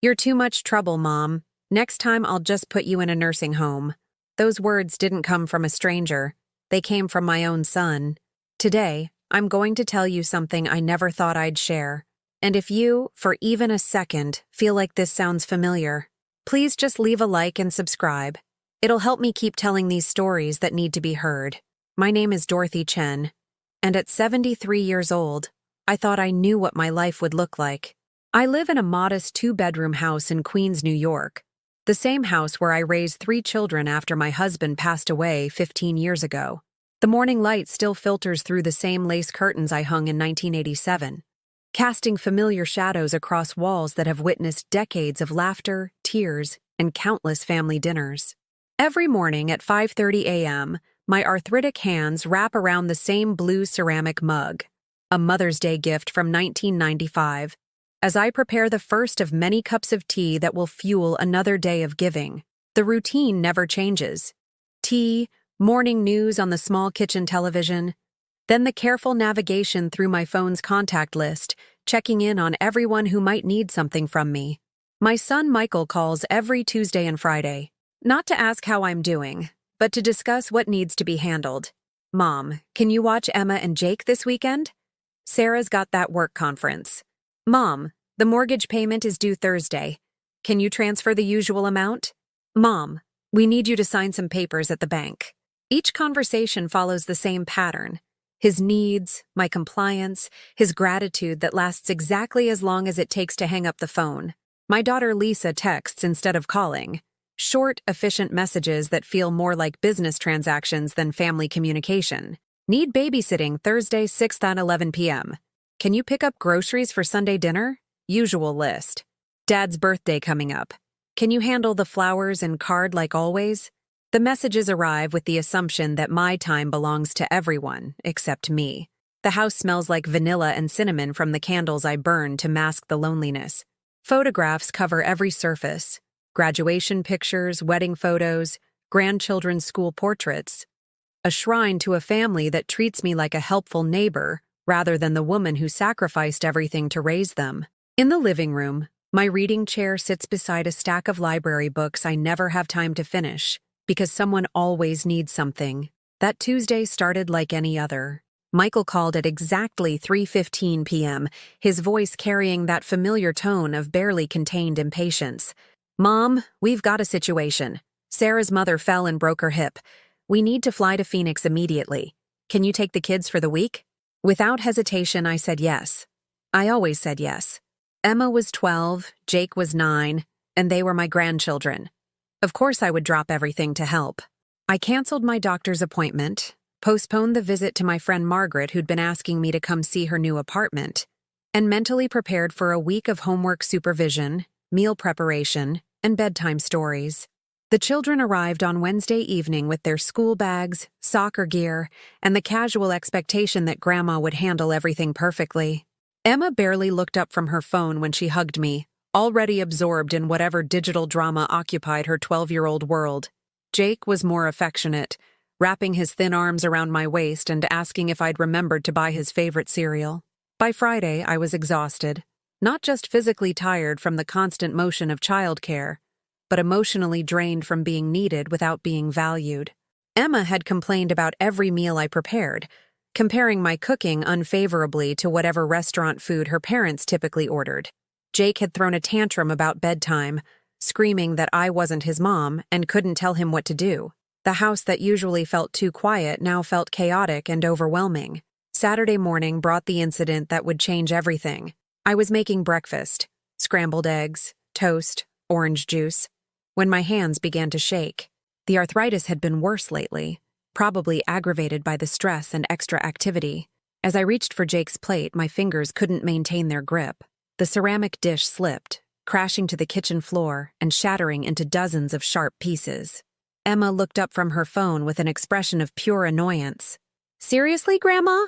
You're too much trouble, Mom. Next time I'll just put you in a nursing home. Those words didn't come from a stranger. They came from my own son. Today, I'm going to tell you something I never thought I'd share. And if you, for even a second, feel like this sounds familiar, please just leave a like and subscribe. It'll help me keep telling these stories that need to be heard. My name is Dorothy Chen, and at 73 years old, I thought I knew what my life would look like. I live in a modest two-bedroom house in Queens, New York, the same house where I raised 3 children after my husband passed away 15 years ago. The morning light still filters through the same lace curtains I hung in 1987, casting familiar shadows across walls that have witnessed decades of laughter, tears, and countless family dinners. Every morning at 5:30 a.m., my arthritic hands wrap around the same blue ceramic mug, a Mother's Day gift from 1995, as I prepare the first of many cups of tea that will fuel another day of giving. The routine never changes. Tea, morning news on the small kitchen television, then the careful navigation through my phone's contact list, checking in on everyone who might need something from me. My son Michael calls every Tuesday and Friday, not to ask how I'm doing, but to discuss what needs to be handled. Mom, can you watch Emma and Jake this weekend? Sarah's got that work conference. Mom, the mortgage payment is due Thursday. Can you transfer the usual amount? Mom, we need you to sign some papers at the bank. Each conversation follows the same pattern. His needs, my compliance, his gratitude that lasts exactly as long as it takes to hang up the phone. My daughter Lisa texts instead of calling. Short, efficient messages that feel more like business transactions than family communication. Need babysitting Thursday 6th at 11 p.m. Can you pick up groceries for Sunday dinner? Usual list. Dad's birthday coming up. Can you handle the flowers and card like always? The messages arrive with the assumption that my time belongs to everyone except me. The house smells like vanilla and cinnamon from the candles I burn to mask the loneliness. Photographs cover every surface. Graduation pictures, wedding photos, grandchildren's school portraits. A shrine to a family that treats me like a helpful neighbor rather than the woman who sacrificed everything to raise them. In the living room, my reading chair sits beside a stack of library books I never have time to finish, because someone always needs something. That Tuesday started like any other. Michael called at exactly 3:15 p.m., his voice carrying that familiar tone of barely contained impatience. Mom, we've got a situation. Sarah's mother fell and broke her hip. We need to fly to Phoenix immediately. Can you take the kids for the week? Without hesitation, I said yes. I always said yes. Emma was 12, Jake was 9, and they were my grandchildren. Of course I would drop everything to help. I canceled my doctor's appointment, postponed the visit to my friend Margaret who'd been asking me to come see her new apartment, and mentally prepared for a week of homework supervision, meal preparation, and bedtime stories. The children arrived on Wednesday evening with their school bags, soccer gear, and the casual expectation that Grandma would handle everything perfectly. Emma barely looked up from her phone when she hugged me, already absorbed in whatever digital drama occupied her 12-year-old world. Jake was more affectionate, wrapping his thin arms around my waist and asking if I'd remembered to buy his favorite cereal. By Friday, I was exhausted, not just physically tired from the constant motion of childcare, but emotionally drained from being needed without being valued. Emma had complained about every meal I prepared, comparing my cooking unfavorably to whatever restaurant food her parents typically ordered. Jake had thrown a tantrum about bedtime, screaming that I wasn't his mom and couldn't tell him what to do. The house that usually felt too quiet now felt chaotic and overwhelming. Saturday morning brought the incident that would change everything. I was making breakfast, scrambled eggs, toast, orange juice, when my hands began to shake. The arthritis had been worse lately, probably aggravated by the stress and extra activity. As I reached for Jake's plate, my fingers couldn't maintain their grip. The ceramic dish slipped, crashing to the kitchen floor and shattering into dozens of sharp pieces. Emma looked up from her phone with an expression of pure annoyance. Seriously, Grandma?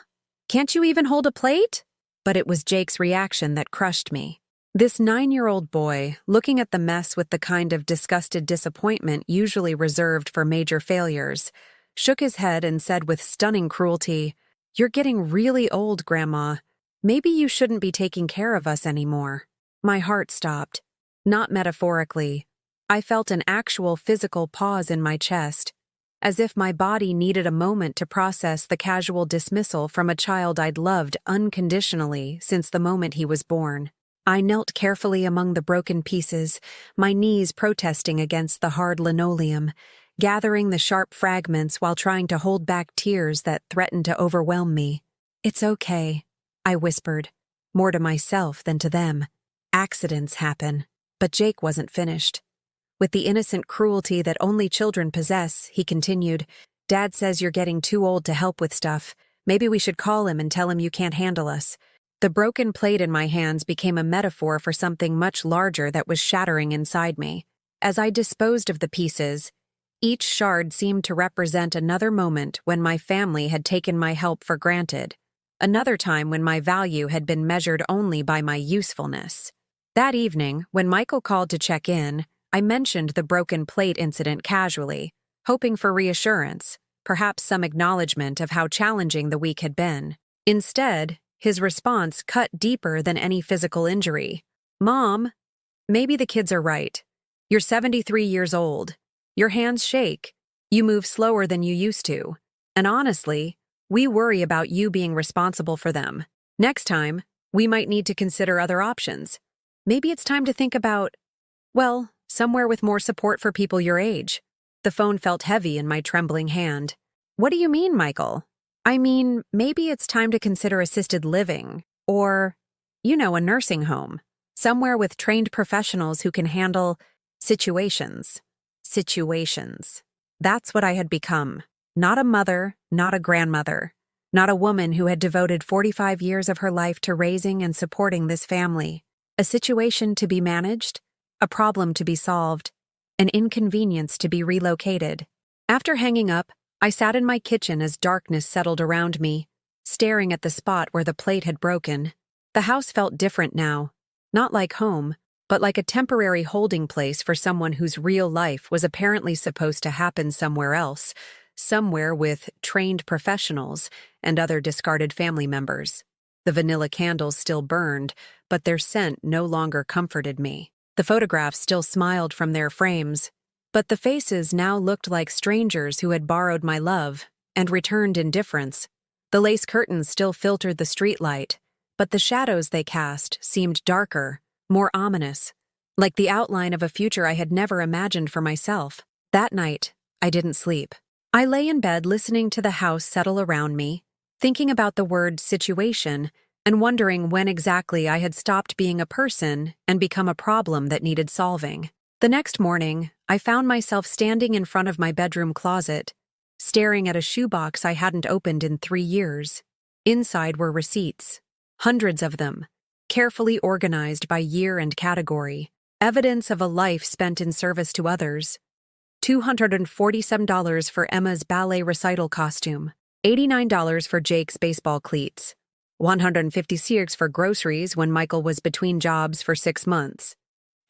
Can't you even hold a plate? But it was Jake's reaction that crushed me. This 9-year-old boy, looking at the mess with the kind of disgusted disappointment usually reserved for major failures, shook his head and said with stunning cruelty, "You're getting really old, Grandma. Maybe you shouldn't be taking care of us anymore." My heart stopped. Not metaphorically. I felt an actual physical pause in my chest, as if my body needed a moment to process the casual dismissal from a child I'd loved unconditionally since the moment he was born. I knelt carefully among the broken pieces, my knees protesting against the hard linoleum, gathering the sharp fragments while trying to hold back tears that threatened to overwhelm me. "It's okay," I whispered, more to myself than to them. "Accidents happen." But Jake wasn't finished. With the innocent cruelty that only children possess, he continued, "Dad says you're getting too old to help with stuff. Maybe we should call him and tell him you can't handle us." The broken plate in my hands became a metaphor for something much larger that was shattering inside me. As I disposed of the pieces, each shard seemed to represent another moment when my family had taken my help for granted, another time when my value had been measured only by my usefulness. That evening, when Michael called to check in, I mentioned the broken plate incident casually, hoping for reassurance, perhaps some acknowledgement of how challenging the week had been. Instead, his response cut deeper than any physical injury. "Mom, maybe the kids are right. You're 73 years old. Your hands shake. You move slower than you used to. And honestly, we worry about you being responsible for them. Next time, we might need to consider other options. Maybe it's time to think about, well, somewhere with more support for people your age." The phone felt heavy in my trembling hand. "What do you mean, Michael?" "I mean, maybe it's time to consider assisted living, or, a nursing home. Somewhere with trained professionals who can handle situations. Situations. That's what I had become. Not a mother, not a grandmother. Not a woman who had devoted 45 years of her life to raising and supporting this family. A situation to be managed, a problem to be solved, an inconvenience to be relocated. After hanging up, I sat in my kitchen as darkness settled around me, staring at the spot where the plate had broken. The house felt different now, not like home, but like a temporary holding place for someone whose real life was apparently supposed to happen somewhere else, somewhere with trained professionals and other discarded family members. The vanilla candles still burned, but their scent no longer comforted me. The photographs still smiled from their frames, but the faces now looked like strangers who had borrowed my love and returned indifference. The lace curtains still filtered the streetlight, but the shadows they cast seemed darker, more ominous, like the outline of a future I had never imagined for myself. That night, I didn't sleep. I lay in bed listening to the house settle around me, thinking about the word situation and wondering when exactly I had stopped being a person and become a problem that needed solving. The next morning, I found myself standing in front of my bedroom closet, staring at a shoebox I hadn't opened in 3 years. Inside were receipts, hundreds of them, carefully organized by year and category, evidence of a life spent in service to others. $247 for Emma's ballet recital costume, $89 for Jake's baseball cleats, $156 for groceries when Michael was between jobs for 6 months,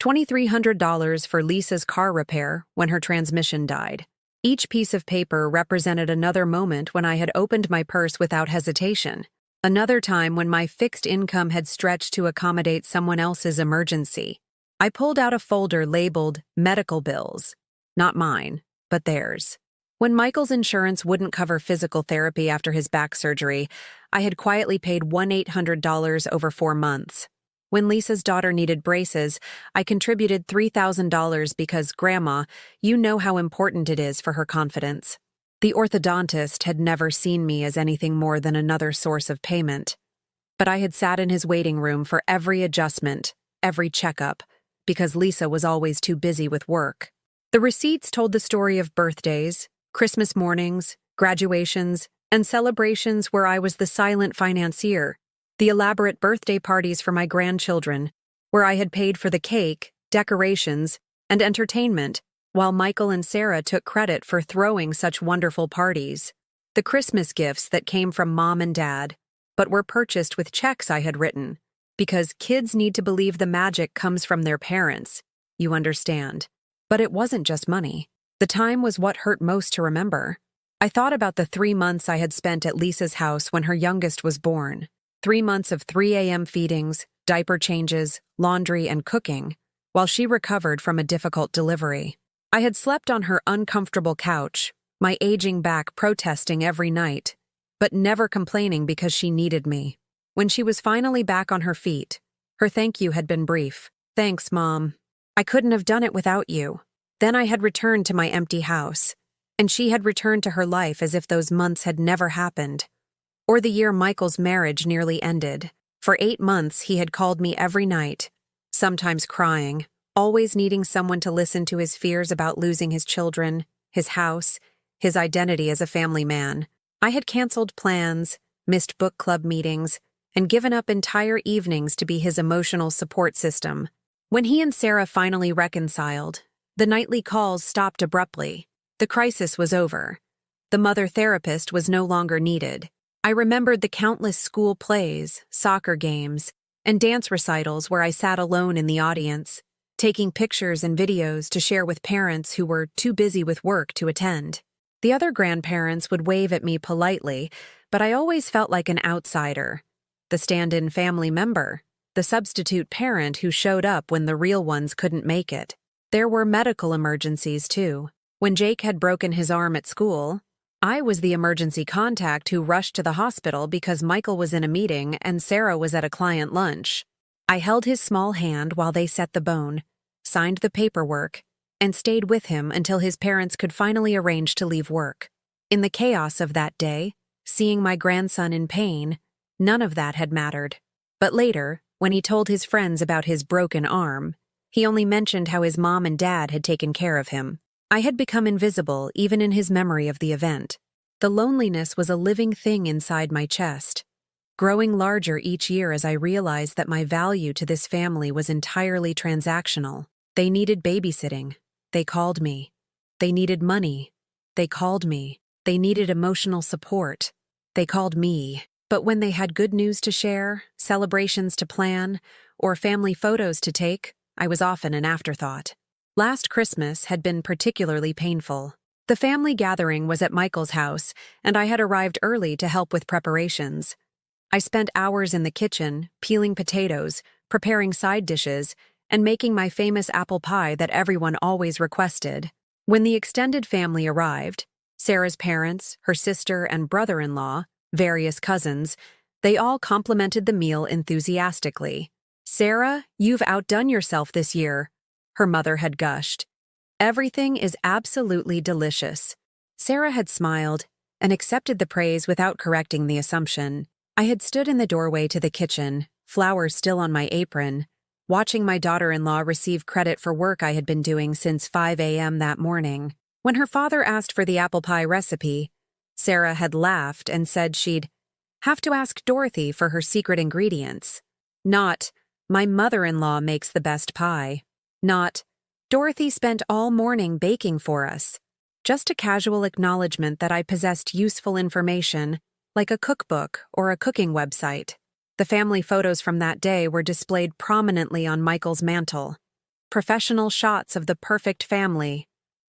$2,300 for Lisa's car repair when her transmission died. Each piece of paper represented another moment when I had opened my purse without hesitation, another time when my fixed income had stretched to accommodate someone else's emergency. I pulled out a folder labeled medical bills, not mine, but theirs. When Michael's insurance wouldn't cover physical therapy after his back surgery, I had quietly paid $1,800 over 4 months. When Lisa's daughter needed braces, I contributed $3,000 because, Grandma, you know how important it is for her confidence. The orthodontist had never seen me as anything more than another source of payment. But I had sat in his waiting room for every adjustment, every checkup, because Lisa was always too busy with work. The receipts told the story of birthdays, Christmas mornings, graduations, and celebrations where I was the silent financier, the elaborate birthday parties for my grandchildren, where I had paid for the cake, decorations, and entertainment, while Michael and Sarah took credit for throwing such wonderful parties. The Christmas gifts that came from Mom and Dad, but were purchased with checks I had written, because kids need to believe the magic comes from their parents, you understand. But it wasn't just money. The time was what hurt most to remember. I thought about the 3 months I had spent at Lisa's house when her youngest was born. 3 months of 3 a.m. feedings, diaper changes, laundry, and cooking, while she recovered from a difficult delivery. I had slept on her uncomfortable couch, my aging back protesting every night, but never complaining because she needed me. When she was finally back on her feet, her thank you had been brief. "Thanks, Mom. I couldn't have done it without you." Then I had returned to my empty house, and she had returned to her life as if those months had never happened. Or the year Michael's marriage nearly ended. For 8 months, he had called me every night, sometimes crying, always needing someone to listen to his fears about losing his children, his house, his identity as a family man. I had canceled plans, missed book club meetings, and given up entire evenings to be his emotional support system. When he and Sarah finally reconciled, the nightly calls stopped abruptly. The crisis was over. The mother therapist was no longer needed. I remembered the countless school plays, soccer games, and dance recitals where I sat alone in the audience, taking pictures and videos to share with parents who were too busy with work to attend. The other grandparents would wave at me politely, but I always felt like an outsider. The stand-in family member, the substitute parent who showed up when the real ones couldn't make it. There were medical emergencies, too. When Jake had broken his arm at school, I was the emergency contact who rushed to the hospital because Michael was in a meeting and Sarah was at a client lunch. I held his small hand while they set the bone, signed the paperwork, and stayed with him until his parents could finally arrange to leave work. In the chaos of that day, seeing my grandson in pain, none of that had mattered. But later, when he told his friends about his broken arm, he only mentioned how his mom and dad had taken care of him. I had become invisible even in his memory of the event. The loneliness was a living thing inside my chest, growing larger each year as I realized that my value to this family was entirely transactional. They needed babysitting. They called me. They needed money. They called me. They needed emotional support. They called me. But when they had good news to share, celebrations to plan, or family photos to take, I was often an afterthought. Last Christmas had been particularly painful. The family gathering was at Michael's house, and I had arrived early to help with preparations. I spent hours in the kitchen, peeling potatoes, preparing side dishes, and making my famous apple pie that everyone always requested. When the extended family arrived, Sarah's parents, her sister and brother-in-law, various cousins, they all complimented the meal enthusiastically. "Sarah, you've outdone yourself this year," her mother had gushed. "Everything is absolutely delicious." Sarah had smiled and accepted the praise without correcting the assumption. I had stood in the doorway to the kitchen, flowers still on my apron, watching my daughter-in-law receive credit for work I had been doing since 5 a.m. that morning. When her father asked for the apple pie recipe, Sarah had laughed and said she'd have to ask Dorothy for her secret ingredients. Not, "My mother-in-law makes the best pie." Not, "Dorothy spent all morning baking for us." Just a casual acknowledgement that I possessed useful information, like a cookbook or a cooking website. The family photos from that day were displayed prominently on Michael's mantle. Professional shots of the perfect family.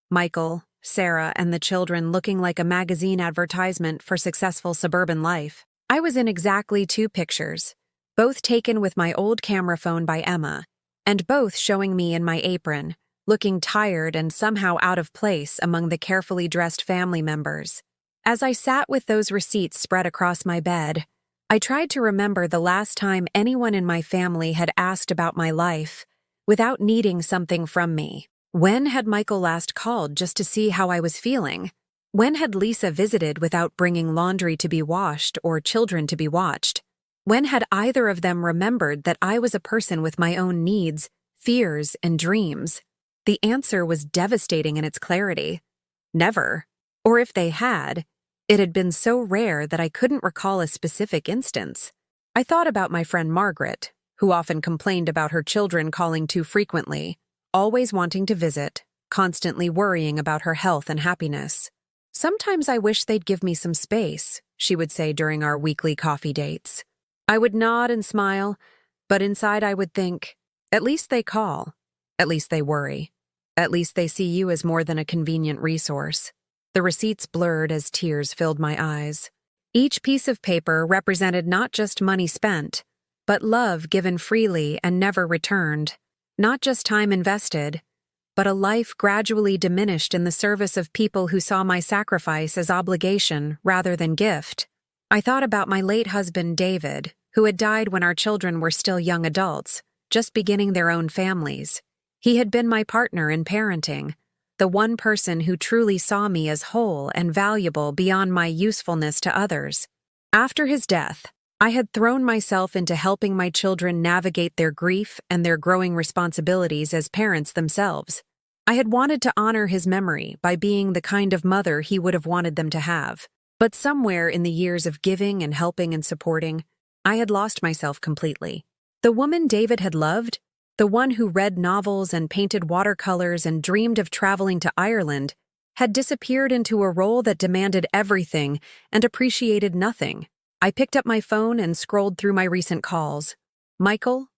Michael, Sarah, and the children looking like a magazine advertisement for successful suburban life. I was in exactly 2 pictures, both taken with my old camera phone by Emma, and both showing me in my apron, looking tired and somehow out of place among the carefully dressed family members. As I sat with those receipts spread across my bed, I tried to remember the last time anyone in my family had asked about my life without needing something from me. When had Michael last called just to see how I was feeling? When had Lisa visited without bringing laundry to be washed or children to be watched? When had either of them remembered that I was a person with my own needs, fears, and dreams? The answer was devastating in its clarity. Never. Or if they had, it had been so rare that I couldn't recall a specific instance. I thought about my friend Margaret, who often complained about her children calling too frequently, always wanting to visit, constantly worrying about her health and happiness. "Sometimes I wish they'd give me some space," she would say during our weekly coffee dates. I would nod and smile, but inside I would think, at least they call, at least they worry, at least they see you as more than a convenient resource. The receipts blurred as tears filled my eyes. Each piece of paper represented not just money spent, but love given freely and never returned. Not just time invested, but a life gradually diminished in the service of people who saw my sacrifice as obligation rather than gift. I thought about my late husband, David, who had died when our children were still young adults, just beginning their own families. He had been my partner in parenting, the one person who truly saw me as whole and valuable beyond my usefulness to others. After his death, I had thrown myself into helping my children navigate their grief and their growing responsibilities as parents themselves. I had wanted to honor his memory by being the kind of mother he would have wanted them to have. But somewhere in the years of giving and helping and supporting, I had lost myself completely. The woman David had loved, the one who read novels and painted watercolors and dreamed of traveling to Ireland, had disappeared into a role that demanded everything and appreciated nothing. I picked up my phone and scrolled through my recent calls. Michael,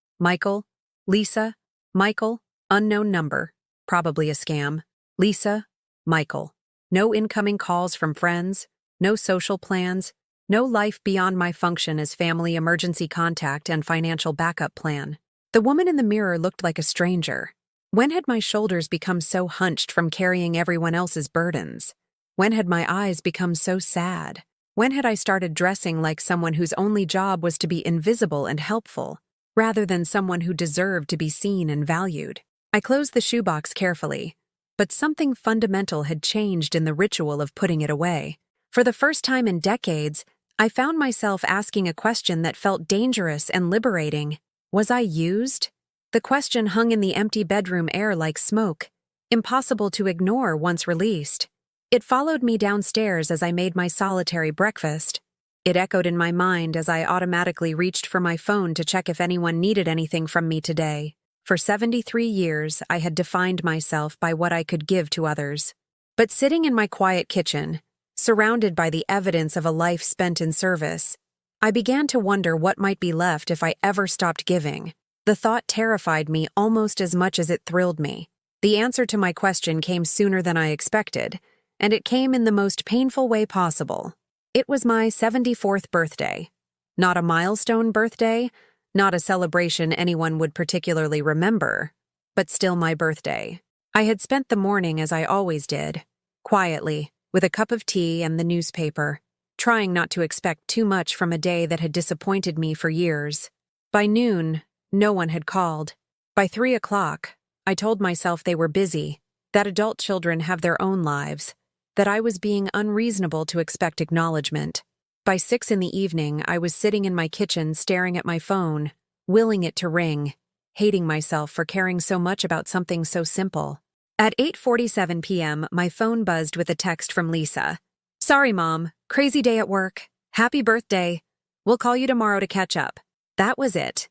Lisa, Michael, unknown number, probably a scam. Lisa, Michael. No incoming calls from friends, no social plans, no life beyond my function as family emergency contact and financial backup plan. The woman in the mirror looked like a stranger. When had my shoulders become so hunched from carrying everyone else's burdens? When had my eyes become so sad? When had I started dressing like someone whose only job was to be invisible and helpful, rather than someone who deserved to be seen and valued? I closed the shoebox carefully, but something fundamental had changed in the ritual of putting it away. For the first time in decades, I found myself asking a question that felt dangerous and liberating. Was I used? The question hung in the empty bedroom air like smoke, impossible to ignore once released. It followed me downstairs as I made my solitary breakfast. It echoed in my mind as I automatically reached for my phone to check if anyone needed anything from me today. For 73 years, I had defined myself by what I could give to others. But sitting in my quiet kitchen, surrounded by the evidence of a life spent in service, I began to wonder what might be left if I ever stopped giving. The thought terrified me almost as much as it thrilled me. The answer to my question came sooner than I expected, and it came in the most painful way possible. It was my 74th birthday. Not a milestone birthday, not a celebration anyone would particularly remember, but still my birthday. I had spent the morning as I always did, quietly, with a cup of tea and the newspaper, trying not to expect too much from a day that had disappointed me for years. By noon, no one had called. By 3 o'clock, I told myself they were busy, that adult children have their own lives, that I was being unreasonable to expect acknowledgement. By 6 in the evening, I was sitting in my kitchen staring at my phone, willing it to ring, hating myself for caring so much about something so simple. At 8:47 p.m., my phone buzzed with a text from Lisa. "Sorry, Mom. Crazy day at work. Happy birthday. We'll call you tomorrow to catch up." That was it.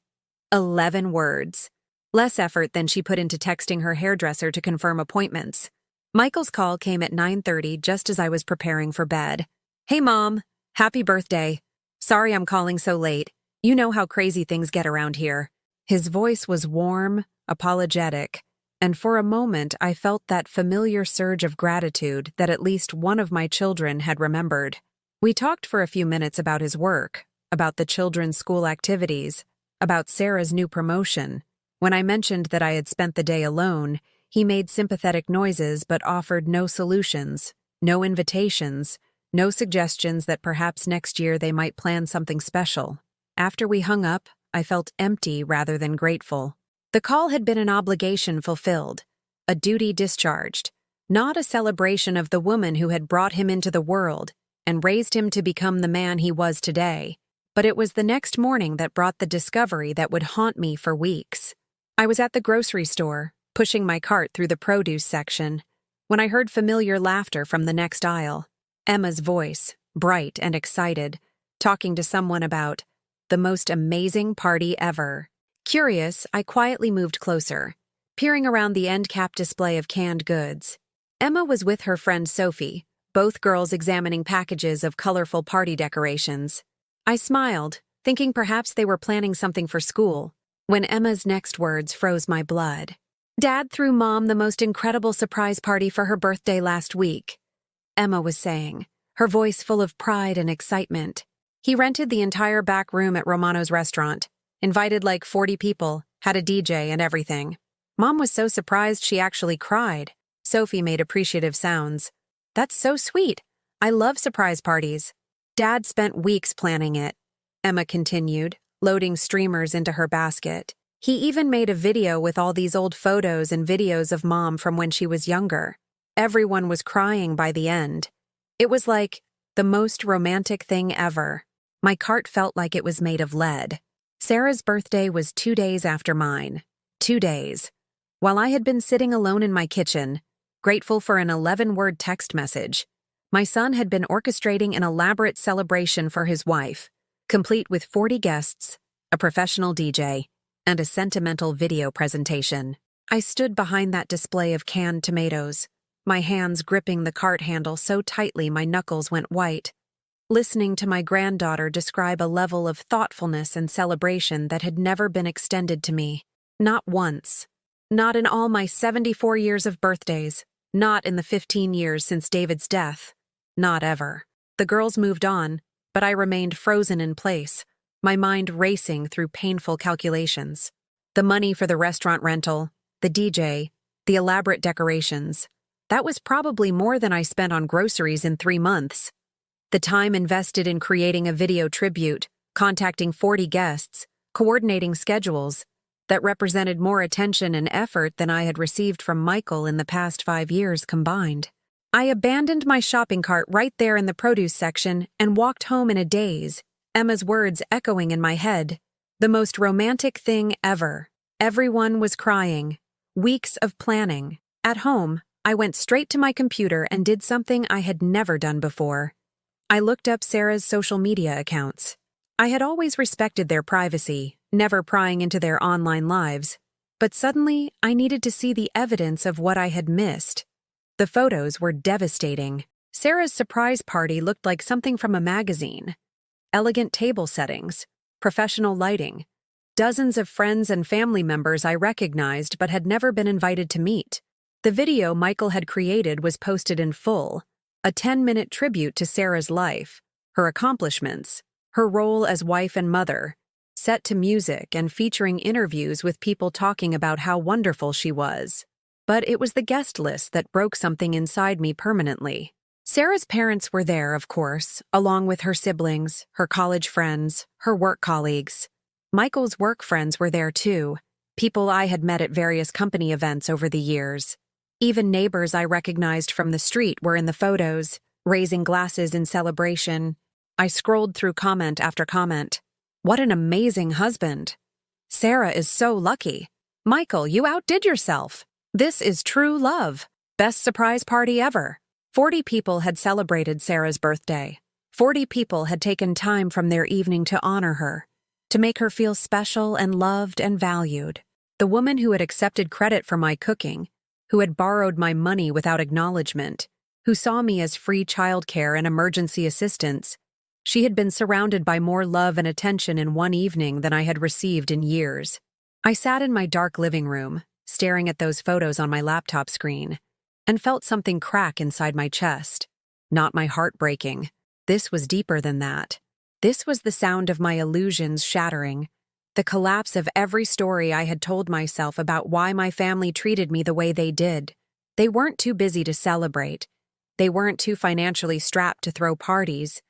11 words. Less effort than she put into texting her hairdresser to confirm appointments. Michael's call came at 9:30 just as I was preparing for bed. "Hey, Mom. Happy birthday. Sorry I'm calling so late. You know how crazy things get around here." His voice was warm, apologetic, and for a moment I felt that familiar surge of gratitude that at least one of my children had remembered. We talked for a few minutes about his work, about the children's school activities, about Sarah's new promotion. When I mentioned that I had spent the day alone, he made sympathetic noises but offered no solutions, no invitations, no suggestions that perhaps next year they might plan something special. After we hung up, I felt empty rather than grateful. The call had been an obligation fulfilled, a duty discharged, not a celebration of the woman who had brought him into the world and raised him to become the man he was today. But it was the next morning that brought the discovery that would haunt me for weeks. I was at the grocery store, pushing my cart through the produce section, when I heard familiar laughter from the next aisle. Emma's voice, bright and excited, talking to someone about the most amazing party ever. Curious, I quietly moved closer, peering around the end cap display of canned goods. Emma was with her friend Sophie, both girls examining packages of colorful party decorations. I smiled, thinking perhaps they were planning something for school, when Emma's next words froze my blood. "Dad threw Mom the most incredible surprise party for her birthday last week," Emma was saying, her voice full of pride and excitement. "He rented the entire back room at Romano's restaurant, invited like 40 people, had a DJ and everything. Mom was so surprised she actually cried. Sophie made appreciative sounds. That's so sweet. I love surprise parties. Dad spent weeks planning it, Emma continued, loading streamers into her basket. He even made a video with all these old photos and videos of Mom from when she was younger. Everyone was crying by the end. It was like the most romantic thing ever. My cart felt like it was made of lead. Sarah's birthday was 2 days after mine. 2 days. While I had been sitting alone in my kitchen, grateful for an 11-word text message, my son had been orchestrating an elaborate celebration for his wife, complete with 40 guests, a professional DJ, and a sentimental video presentation. I stood behind that display of canned tomatoes, my hands gripping the cart handle so tightly my knuckles went white, listening to my granddaughter describe a level of thoughtfulness and celebration that had never been extended to me. Not once. Not in all my 74 years of birthdays. Not in the 15 years since David's death. Not ever. The girls moved on, but I remained frozen in place, my mind racing through painful calculations. The money for the restaurant rental, the DJ, the elaborate decorations. That was probably more than I spent on groceries in 3 months. The time invested in creating a video tribute, contacting 40 guests, coordinating schedules, that represented more attention and effort than I had received from Michael in the past 5 years combined. I abandoned my shopping cart right there in the produce section and walked home in a daze, Emma's words echoing in my head. The most romantic thing ever. Everyone was crying. Weeks of planning. At home, I went straight to my computer and did something I had never done before. I looked up Sarah's social media accounts. I had always respected their privacy, never prying into their online lives, but suddenly I needed to see the evidence of what I had missed. The photos were devastating. Sarah's surprise party looked like something from a magazine. Elegant table settings, professional lighting, dozens of friends and family members I recognized but had never been invited to meet. The video Michael had created was posted in full, a 10-minute tribute to Sarah's life, her accomplishments, her role as wife and mother, set to music and featuring interviews with people talking about how wonderful she was. But it was the guest list that broke something inside me permanently. Sarah's parents were there, of course, along with her siblings, her college friends, her work colleagues. Michael's work friends were there too, people I had met at various company events over the years. Even neighbors I recognized from the street were in the photos, raising glasses in celebration. I scrolled through comment after comment. What an amazing husband. Sarah is so lucky. Michael, you outdid yourself. This is true love. Best surprise party ever. 40 people had celebrated Sarah's birthday. 40 people had taken time from their evening to honor her, to make her feel special and loved and valued. The woman who had accepted credit for my cooking, who had borrowed my money without acknowledgement, who saw me as free childcare and emergency assistance. She had been surrounded by more love and attention in one evening than I had received in years. I sat in my dark living room, staring at those photos on my laptop screen, and felt something crack inside my chest. Not my heart breaking. This was deeper than that. This was the sound of my illusions shattering, the collapse of every story I had told myself about why my family treated me the way they did. They weren't too busy to celebrate. They weren't too financially strapped to throw parties.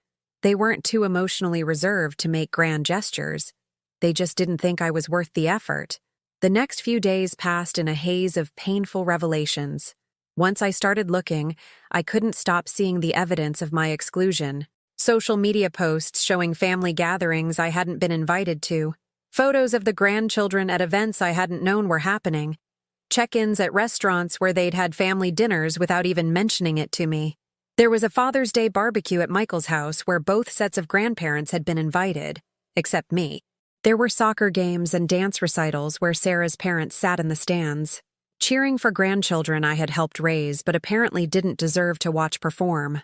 They weren't too emotionally reserved to make grand gestures. They just didn't think I was worth the effort. The next few days passed in a haze of painful revelations. Once I started looking, I couldn't stop seeing the evidence of my exclusion. Social media posts showing family gatherings I hadn't been invited to. Photos of the grandchildren at events I hadn't known were happening. Check-ins at restaurants where they'd had family dinners without even mentioning it to me. There was a Father's Day barbecue at Michael's house where both sets of grandparents had been invited, except me. There were soccer games and dance recitals where Sarah's parents sat in the stands, cheering for grandchildren I had helped raise but apparently didn't deserve to watch perform.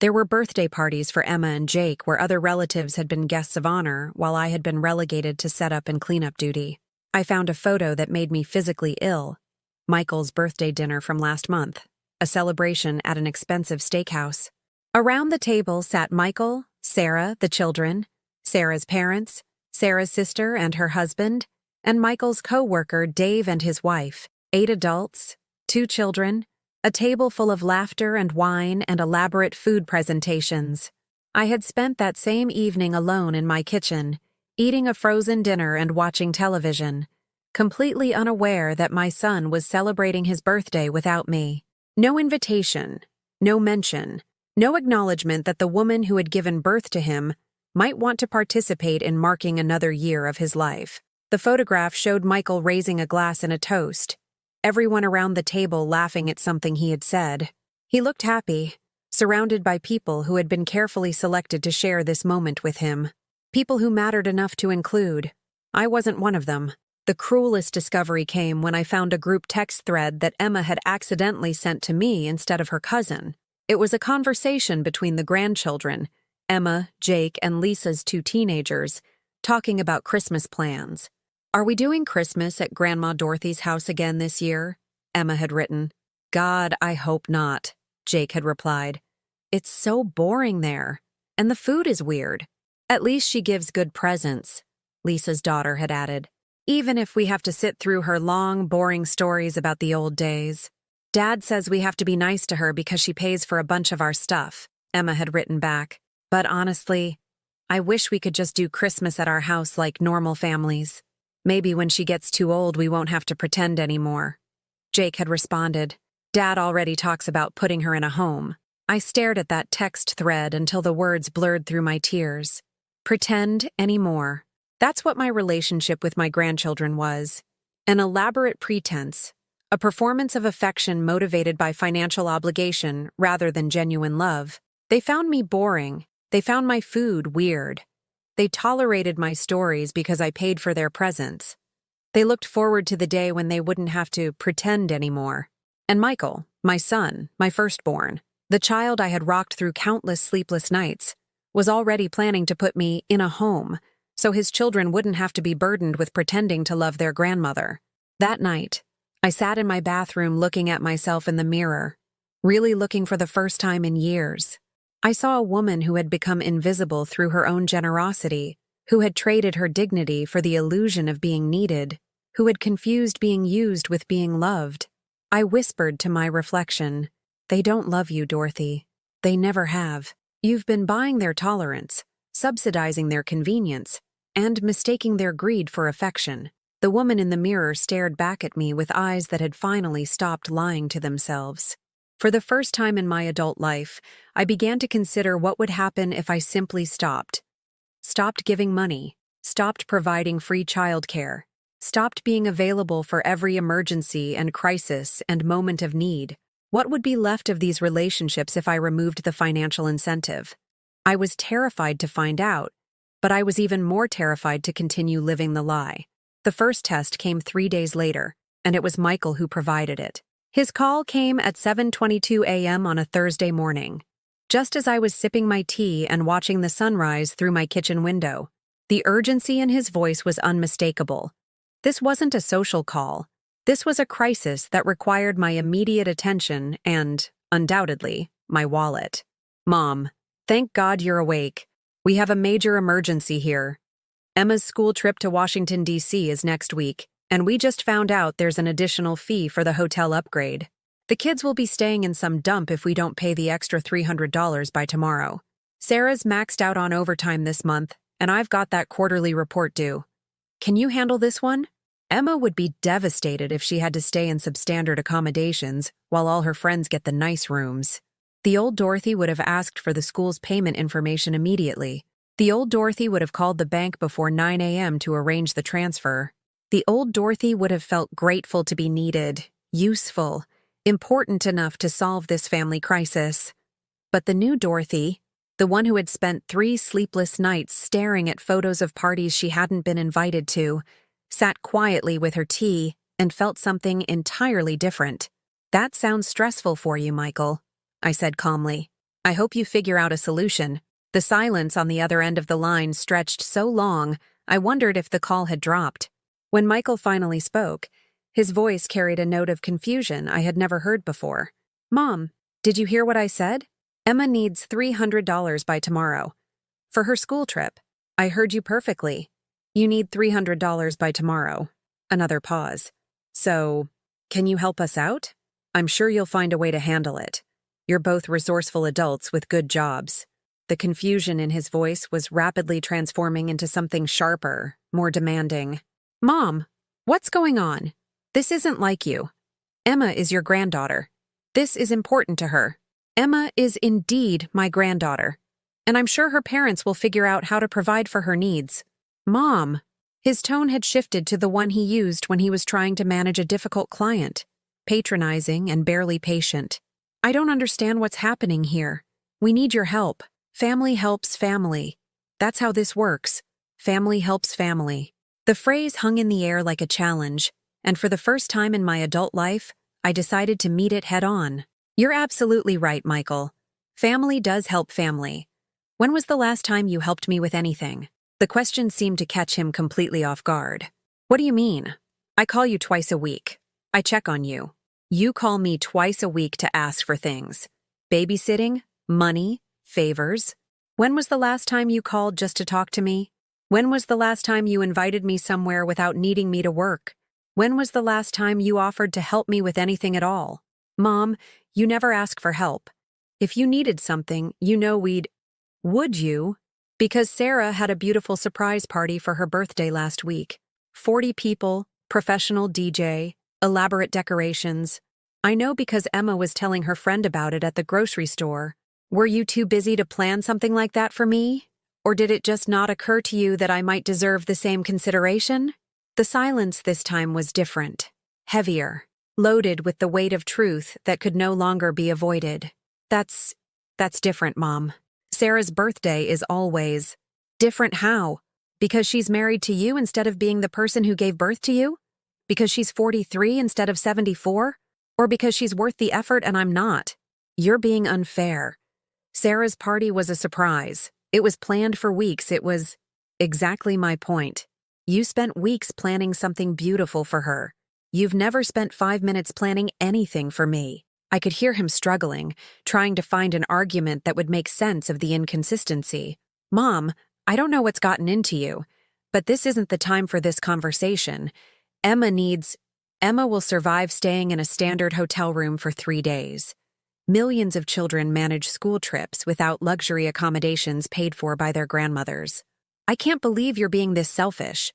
There were birthday parties for Emma and Jake where other relatives had been guests of honor while I had been relegated to setup and cleanup duty. I found a photo that made me physically ill. Michael's birthday dinner from last month, a celebration at an expensive steakhouse. Around the table sat Michael, Sarah, the children, Sarah's parents, Sarah's sister and her husband, and Michael's co-worker Dave and his wife, 8 adults, 2 children, a table full of laughter and wine and elaborate food presentations. I had spent that same evening alone in my kitchen, eating a frozen dinner and watching television, completely unaware that my son was celebrating his birthday without me. No invitation, no mention, no acknowledgement that the woman who had given birth to him might want to participate in marking another year of his life. The photograph showed Michael raising a glass in a toast, everyone around the table laughing at something he had said. He looked happy, surrounded by people who had been carefully selected to share this moment with him. People who mattered enough to include. I wasn't one of them. The cruelest discovery came when I found a group text thread that Emma had accidentally sent to me instead of her cousin. It was a conversation between the grandchildren, Emma, Jake, and Lisa's 2 teenagers, talking about Christmas plans. "Are we doing Christmas at Grandma Dorothy's house again this year?" Emma had written. "God, I hope not," Jake had replied. "It's so boring there, and the food is weird. At least she gives good presents," Lisa's daughter had added. "Even if we have to sit through her long, boring stories about the old days. Dad says we have to be nice to her because she pays for a bunch of our stuff," Emma had written back. "But honestly, I wish we could just do Christmas at our house like normal families. Maybe when she gets too old we won't have to pretend anymore." Jake had responded. "Dad already talks about putting her in a home." I stared at that text thread until the words blurred through my tears. Pretend anymore. That's what my relationship with my grandchildren was. An elaborate pretense, a performance of affection motivated by financial obligation rather than genuine love. They found me boring. They found my food weird. They tolerated my stories because I paid for their presents. They looked forward to the day when they wouldn't have to pretend anymore. And Michael, my son, my firstborn, the child I had rocked through countless sleepless nights, was already planning to put me in a home so his children wouldn't have to be burdened with pretending to love their grandmother. That night, I sat in my bathroom looking at myself in the mirror, really looking for the first time in years. I saw a woman who had become invisible through her own generosity, who had traded her dignity for the illusion of being needed, who had confused being used with being loved. I whispered to my reflection, "They don't love you, Dorothy. They never have. You've been buying their tolerance, subsidizing their convenience, and mistaking their greed for affection." The woman in the mirror stared back at me with eyes that had finally stopped lying to themselves. For the first time in my adult life, I began to consider what would happen if I simply stopped. Stopped giving money, stopped providing free childcare, stopped being available for every emergency and crisis and moment of need. What would be left of these relationships if I removed the financial incentive? I was terrified to find out, but I was even more terrified to continue living the lie. The first test came 3 days later, and it was Michael who provided it. His call came at 7:22 a.m. on a Thursday morning, just as I was sipping my tea and watching the sunrise through my kitchen window. The urgency in his voice was unmistakable. This wasn't a social call. This was a crisis that required my immediate attention and, undoubtedly, my wallet. "Mom, thank God you're awake. We have a major emergency here. Emma's school trip to Washington, D.C. is next week, and we just found out there's an additional fee for the hotel upgrade. The kids will be staying in some dump if we don't pay the extra $300 by tomorrow. Sarah's maxed out on overtime this month, and I've got that quarterly report due. Can you handle this one?" Emma would be devastated if she had to stay in substandard accommodations while all her friends get the nice rooms. The old Dorothy would have asked for the school's payment information immediately. The old Dorothy would have called the bank before 9 a.m. to arrange the transfer. The old Dorothy would have felt grateful to be needed, useful, important enough to solve this family crisis. But the new Dorothy, the one who had spent 3 sleepless nights staring at photos of parties she hadn't been invited to, sat quietly with her tea and felt something entirely different. "That sounds stressful for you, Michael," I said calmly. "I hope you figure out a solution." The silence on the other end of the line stretched so long, I wondered if the call had dropped. When Michael finally spoke, his voice carried a note of confusion I had never heard before. "Mom, did you hear what I said? Emma needs $300 by tomorrow. For her school trip. I heard you perfectly. You need $300 by tomorrow. Another pause. So, can you help us out? I'm sure you'll find a way to handle it. You're both resourceful adults with good jobs. The confusion in his voice was rapidly transforming into something sharper, more demanding. Mom, what's going on? This isn't like you. Emma is your granddaughter. This is important to her. Emma is indeed my granddaughter, and I'm sure her parents will figure out how to provide for her needs. Mom! His tone had shifted to the one he used when he was trying to manage a difficult client, patronizing and barely patient. I don't understand what's happening here. We need your help. Family helps family. That's how this works. Family helps family. The phrase hung in the air like a challenge, and for the first time in my adult life, I decided to meet it head on. You're absolutely right, Michael. Family does help family. When was the last time you helped me with anything? The question seemed to catch him completely off guard. What do you mean? I call you twice a week. I check on you. You call me twice a week to ask for things. Babysitting, money, favors. When was the last time you called just to talk to me? When was the last time you invited me somewhere without needing me to work? When was the last time you offered to help me with anything at all? Mom, you never ask for help. If you needed something, you know we'd... Would you? Because Sarah had a beautiful surprise party for her birthday last week. 40 people, professional DJ, elaborate decorations. I know because Emma was telling her friend about it at the grocery store. Were you too busy to plan something like that for me? Or did it just not occur to you that I might deserve the same consideration? The silence this time was different, heavier, loaded with the weight of truth that could no longer be avoided. That's different, Mom. Sarah's birthday is always different. How? Because she's married to you instead of being the person who gave birth to you? Because she's 43 instead of 74? Or because she's worth the effort and I'm not? You're being unfair. Sarah's party was a surprise. It was planned for weeks. It was exactly my point. You spent weeks planning something beautiful for her. You've never spent 5 minutes planning anything for me. I could hear him struggling, trying to find an argument that would make sense of the inconsistency. Mom, I don't know what's gotten into you, but this isn't the time for this conversation. Emma will survive staying in a standard hotel room for 3 days. Millions of children manage school trips without luxury accommodations paid for by their grandmothers. I can't believe you're being this selfish.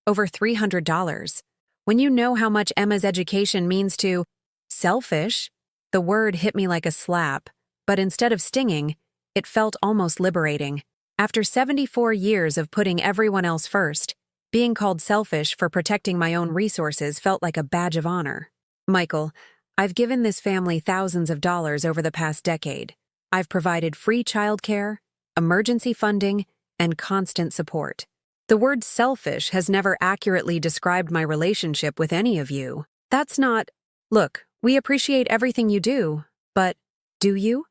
Over $300. When you know how much Emma's education means to... Selfish? The word hit me like a slap, but instead of stinging, it felt almost liberating. After 74 years of putting everyone else first, being called selfish for protecting my own resources felt like a badge of honor. Michael, I've given this family thousands of dollars over the past decade. I've provided free childcare, emergency funding, and constant support. The word selfish has never accurately described my relationship with any of you. That's not... Look, we appreciate everything you do, but do you?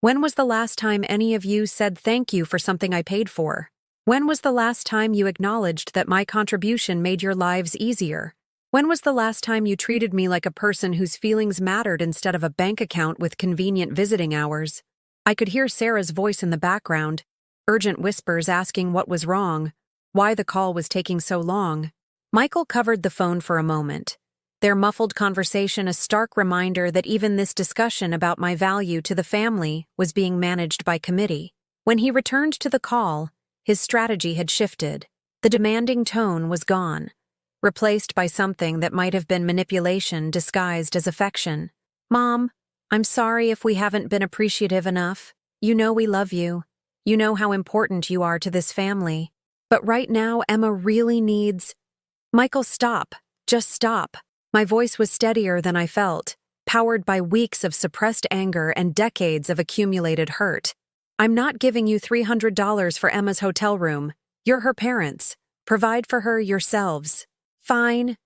When was the last time any of you said thank you for something I paid for? When was the last time you acknowledged that my contribution made your lives easier? When was the last time you treated me like a person whose feelings mattered instead of a bank account with convenient visiting hours? I could hear Sarah's voice in the background, urgent whispers asking what was wrong, why the call was taking so long. Michael covered the phone for a moment, their muffled conversation a stark reminder that even this discussion about my value to the family was being managed by committee. When he returned to the call, his strategy had shifted. The demanding tone was gone, replaced by something that might have been manipulation disguised as affection. Mom, I'm sorry if we haven't been appreciative enough. You know we love you. You know how important you are to this family. But right now, Emma really needs... Michael, stop. Just stop. My voice was steadier than I felt, powered by weeks of suppressed anger and decades of accumulated hurt. I'm not giving you $300 for Emma's hotel room. You're her parents. Provide for her yourselves. Fine.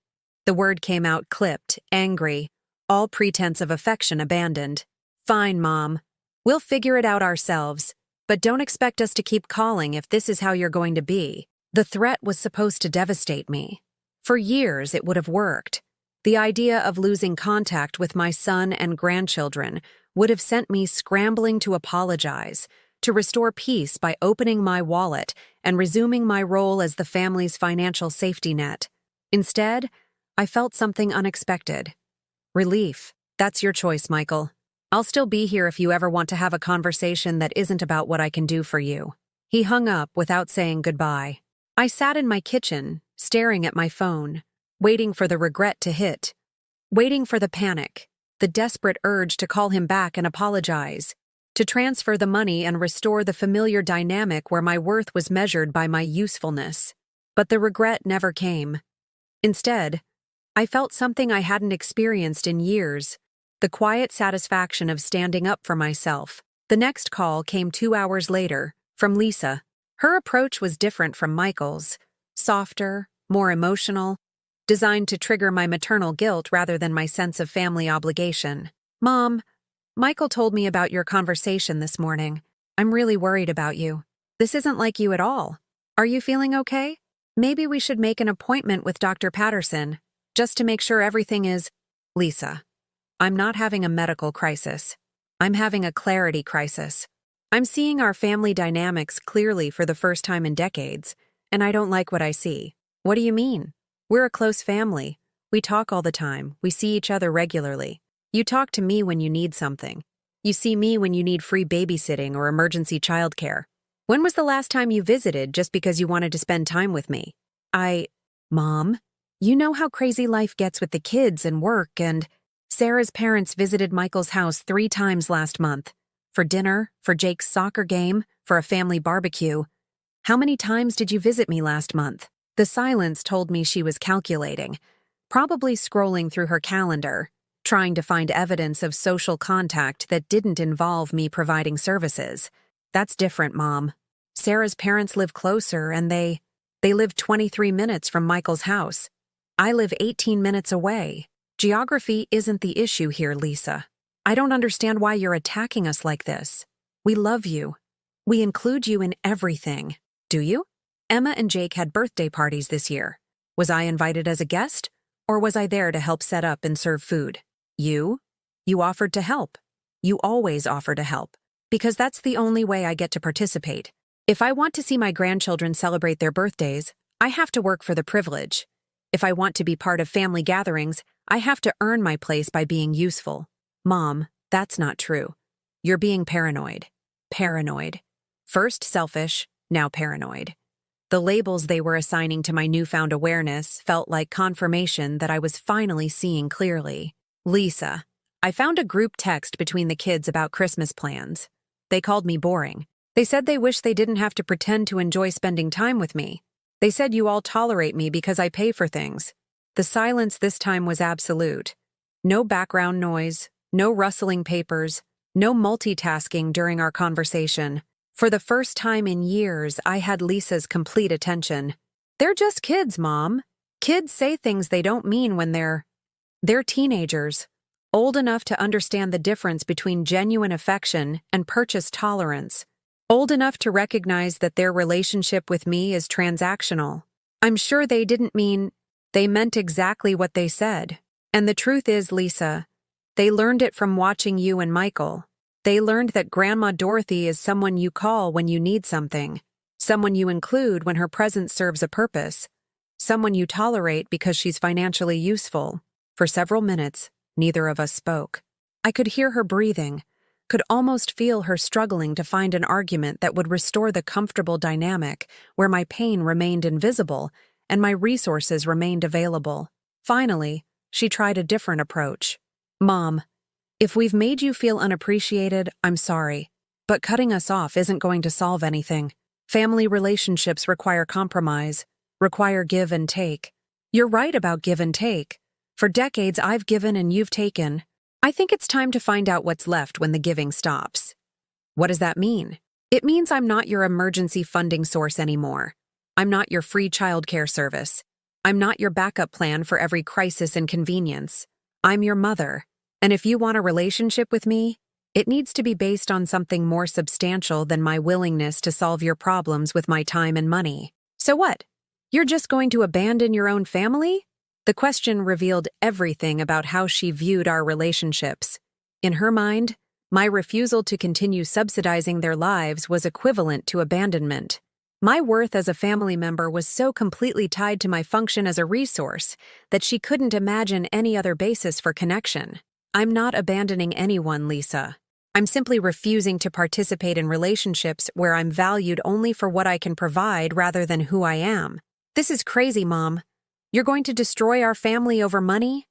The word came out clipped, angry, all pretense of affection abandoned. Fine, Mom. We'll figure it out ourselves, but don't expect us to keep calling if this is how you're going to be. The threat was supposed to devastate me. For years, it would have worked. The idea of losing contact with my son and grandchildren would have sent me scrambling to apologize, to restore peace by opening my wallet and resuming my role as the family's financial safety net. Instead, I felt something unexpected. Relief. That's your choice, Michael. I'll still be here if you ever want to have a conversation that isn't about what I can do for you. He hung up without saying goodbye. I sat in my kitchen, staring at my phone, waiting for the regret to hit, waiting for the panic, the desperate urge to call him back and apologize, to transfer the money and restore the familiar dynamic where my worth was measured by my usefulness. But the regret never came. Instead, I felt something I hadn't experienced in years, the quiet satisfaction of standing up for myself. The next call came 2 hours later, from Lisa. Her approach was different from Michael's, softer, more emotional, designed to trigger my maternal guilt rather than my sense of family obligation. Mom, Michael told me about your conversation this morning. I'm really worried about you. This isn't like you at all. Are you feeling okay? Maybe we should make an appointment with Dr. Patterson, just to make sure everything is... Lisa, I'm not having a medical crisis. I'm having a clarity crisis. I'm seeing our family dynamics clearly for the first time in decades, and I don't like what I see. What do you mean? We're a close family. We talk all the time. We see each other regularly. You talk to me when you need something. You see me when you need free babysitting or emergency childcare. When was the last time you visited just because you wanted to spend time with me? Mom, you know how crazy life gets with the kids and work, and Sarah's parents visited Michael's house 3 times last month. For dinner, for Jake's soccer game, for a family barbecue. How many times did you visit me last month? The silence told me she was calculating, probably scrolling through her calendar, trying to find evidence of social contact that didn't involve me providing services. That's different, Mom. Sarah's parents live closer, and they live 23 minutes from Michael's house. I live 18 minutes away. Geography isn't the issue here, Lisa. I don't understand why you're attacking us like this. We love you. We include you in everything. Do you? Emma and Jake had birthday parties this year. Was I invited as a guest, or was I there to help set up and serve food? You offered to help. You always offer to help, because that's the only way I get to participate. If I want to see my grandchildren celebrate their birthdays, I have to work for the privilege. If I want to be part of family gatherings, I have to earn my place by being useful. Mom, that's not true. You're being paranoid. Paranoid. First selfish, now paranoid. The labels they were assigning to my newfound awareness felt like confirmation that I was finally seeing clearly. Lisa, I found a group text between the kids about Christmas plans. They called me boring. They said they wish they didn't have to pretend to enjoy spending time with me. They said you all tolerate me because I pay for things. The silence this time was absolute. No background noise. No rustling papers, no multitasking during our conversation. For the first time in years, I had Lisa's complete attention. They're just kids, Mom. Kids say things they don't mean when they're teenagers, old enough to understand the difference between genuine affection and purchase tolerance, old enough to recognize that their relationship with me is transactional. I'm sure they didn't mean, they meant exactly what they said. And the truth is, Lisa, they learned it from watching you and Michael. They learned that Grandma Dorothy is someone you call when you need something, someone you include when her presence serves a purpose, someone you tolerate because she's financially useful. For several minutes, neither of us spoke. I could hear her breathing, could almost feel her struggling to find an argument that would restore the comfortable dynamic where my pain remained invisible and my resources remained available. Finally, she tried a different approach. Mom, if we've made you feel unappreciated, I'm sorry, but cutting us off isn't going to solve anything. Family relationships require compromise, require give and take. You're right about give and take. For decades, I've given and you've taken. I think it's time to find out what's left when the giving stops. What does that mean? It means I'm not your emergency funding source anymore. I'm not your free childcare service. I'm not your backup plan for every crisis and convenience. I'm your mother. And if you want a relationship with me, it needs to be based on something more substantial than my willingness to solve your problems with my time and money. So what? You're just going to abandon your own family? The question revealed everything about how she viewed our relationships. In her mind, my refusal to continue subsidizing their lives was equivalent to abandonment. My worth as a family member was so completely tied to my function as a resource that she couldn't imagine any other basis for connection. I'm not abandoning anyone, Lisa. I'm simply refusing to participate in relationships where I'm valued only for what I can provide rather than who I am. This is crazy, Mom. You're going to destroy our family over money?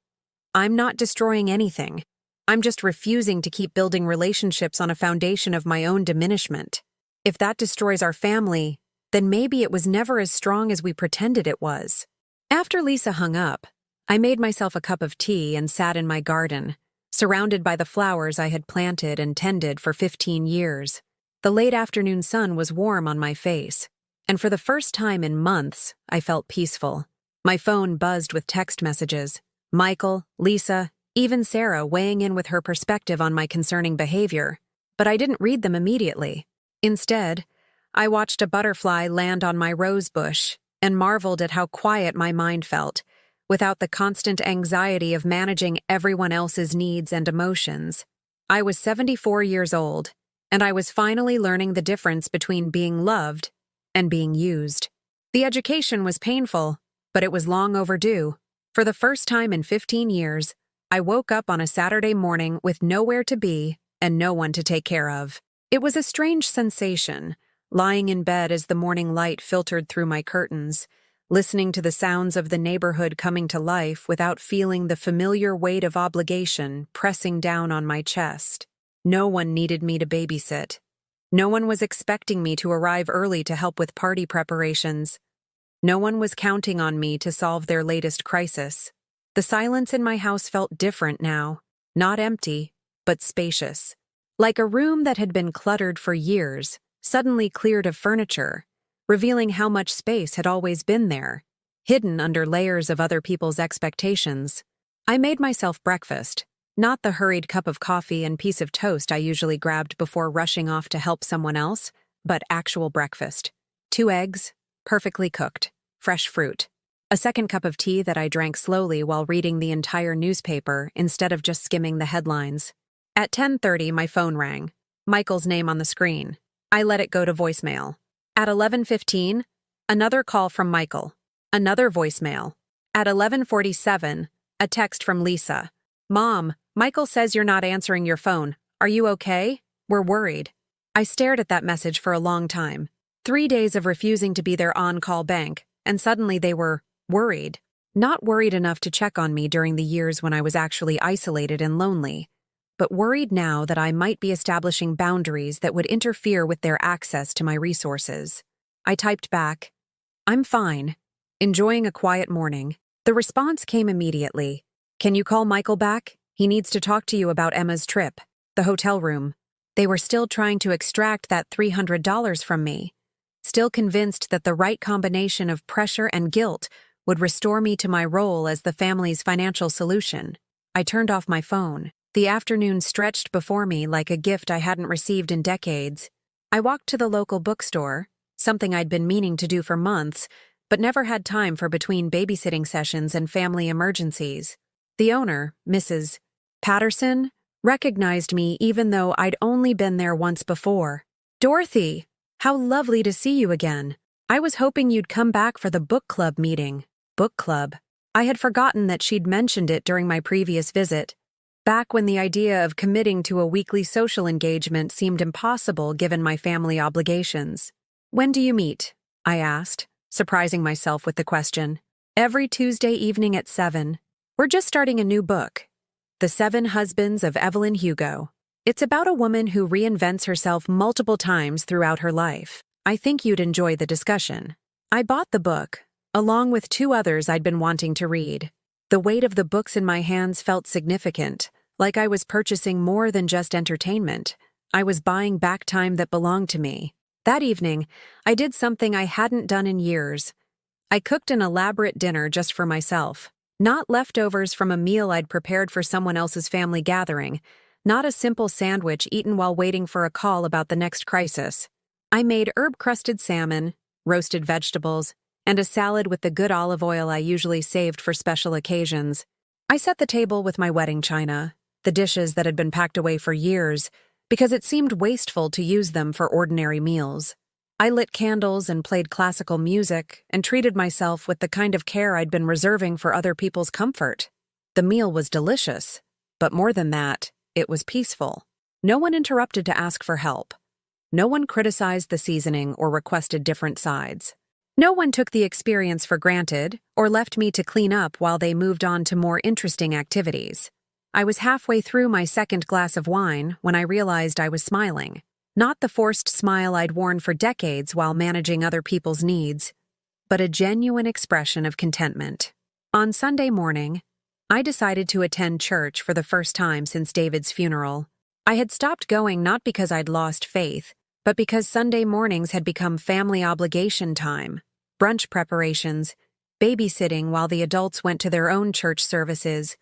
I'm not destroying anything. I'm just refusing to keep building relationships on a foundation of my own diminishment. If that destroys our family, then maybe it was never as strong as we pretended it was. After Lisa hung up, I made myself a cup of tea and sat in my garden, surrounded by the flowers I had planted and tended for 15 years. The late afternoon sun was warm on my face, and for the first time in months, I felt peaceful. My phone buzzed with text messages. Michael, Lisa, even Sarah weighing in with her perspective on my concerning behavior, but I didn't read them immediately. Instead, I watched a butterfly land on my rose bush and marveled at how quiet my mind felt, without the constant anxiety of managing everyone else's needs and emotions. I was 74 years old, and I was finally learning the difference between being loved and being used. The education was painful, but it was long overdue. For the first time in 15 years, I woke up on a Saturday morning with nowhere to be and no one to take care of. It was a strange sensation, lying in bed as the morning light filtered through my curtains, listening to the sounds of the neighborhood coming to life without feeling the familiar weight of obligation pressing down on my chest. No one needed me to babysit. No one was expecting me to arrive early to help with party preparations. No one was counting on me to solve their latest crisis. The silence in my house felt different now, not empty, but spacious. Like a room that had been cluttered for years, suddenly cleared of furniture, revealing how much space had always been there, hidden under layers of other people's expectations. I made myself breakfast, not the hurried cup of coffee and piece of toast I usually grabbed before rushing off to help someone else, but actual breakfast. 2 eggs, perfectly cooked, fresh fruit. A second cup of tea that I drank slowly while reading the entire newspaper instead of just skimming the headlines. At 10:30, my phone rang. Michael's name on the screen. I let it go to voicemail. At 11:15, another call from Michael. Another voicemail. At 11:47, a text from Lisa. Mom, Michael says you're not answering your phone. Are you okay? We're worried. I stared at that message for a long time. 3 days of refusing to be their on-call bank, and suddenly they were worried. Not worried enough to check on me during the years when I was actually isolated and lonely, but worried now that I might be establishing boundaries that would interfere with their access to my resources. I typed back, I'm fine, enjoying a quiet morning. The response came immediately. Can you call Michael back? He needs to talk to you about Emma's trip. The hotel room. They were still trying to extract that $300 from me, still convinced that the right combination of pressure and guilt would restore me to my role as the family's financial solution. I turned off my phone. The afternoon stretched before me like a gift I hadn't received in decades. I walked to the local bookstore, something I'd been meaning to do for months, but never had time for between babysitting sessions and family emergencies. The owner, Mrs. Patterson, recognized me even though I'd only been there once before. Dorothy, how lovely to see you again. I was hoping you'd come back for the book club meeting. Book club. I had forgotten that she'd mentioned it during my previous visit, back when the idea of committing to a weekly social engagement seemed impossible given my family obligations. When do you meet? I asked, surprising myself with the question. Every Tuesday evening at 7. We're just starting a new book, The 7 Husbands of Evelyn Hugo. It's about a woman who reinvents herself multiple times throughout her life. I think you'd enjoy the discussion. I bought the book, along with 2 others I'd been wanting to read. The weight of the books in my hands felt significant, like I was purchasing more than just entertainment. I was buying back time that belonged to me. That evening, I did something I hadn't done in years. I cooked an elaborate dinner just for myself. Not leftovers from a meal I'd prepared for someone else's family gathering. Not a simple sandwich eaten while waiting for a call about the next crisis. I made herb-crusted salmon, roasted vegetables, and a salad with the good olive oil I usually saved for special occasions. I set the table with my wedding china, the dishes that had been packed away for years, because it seemed wasteful to use them for ordinary meals. I lit candles and played classical music and treated myself with the kind of care I'd been reserving for other people's comfort. The meal was delicious, but more than that, it was peaceful. No one interrupted to ask for help. No one criticized the seasoning or requested different sides. No one took the experience for granted or left me to clean up while they moved on to more interesting activities. I was halfway through my second glass of wine when I realized I was smiling. Not the forced smile I'd worn for decades while managing other people's needs, but a genuine expression of contentment. On Sunday morning, I decided to attend church for the first time since David's funeral. I had stopped going not because I'd lost faith, but because Sunday mornings had become family obligation time. Brunch preparations, babysitting while the adults went to their own church services,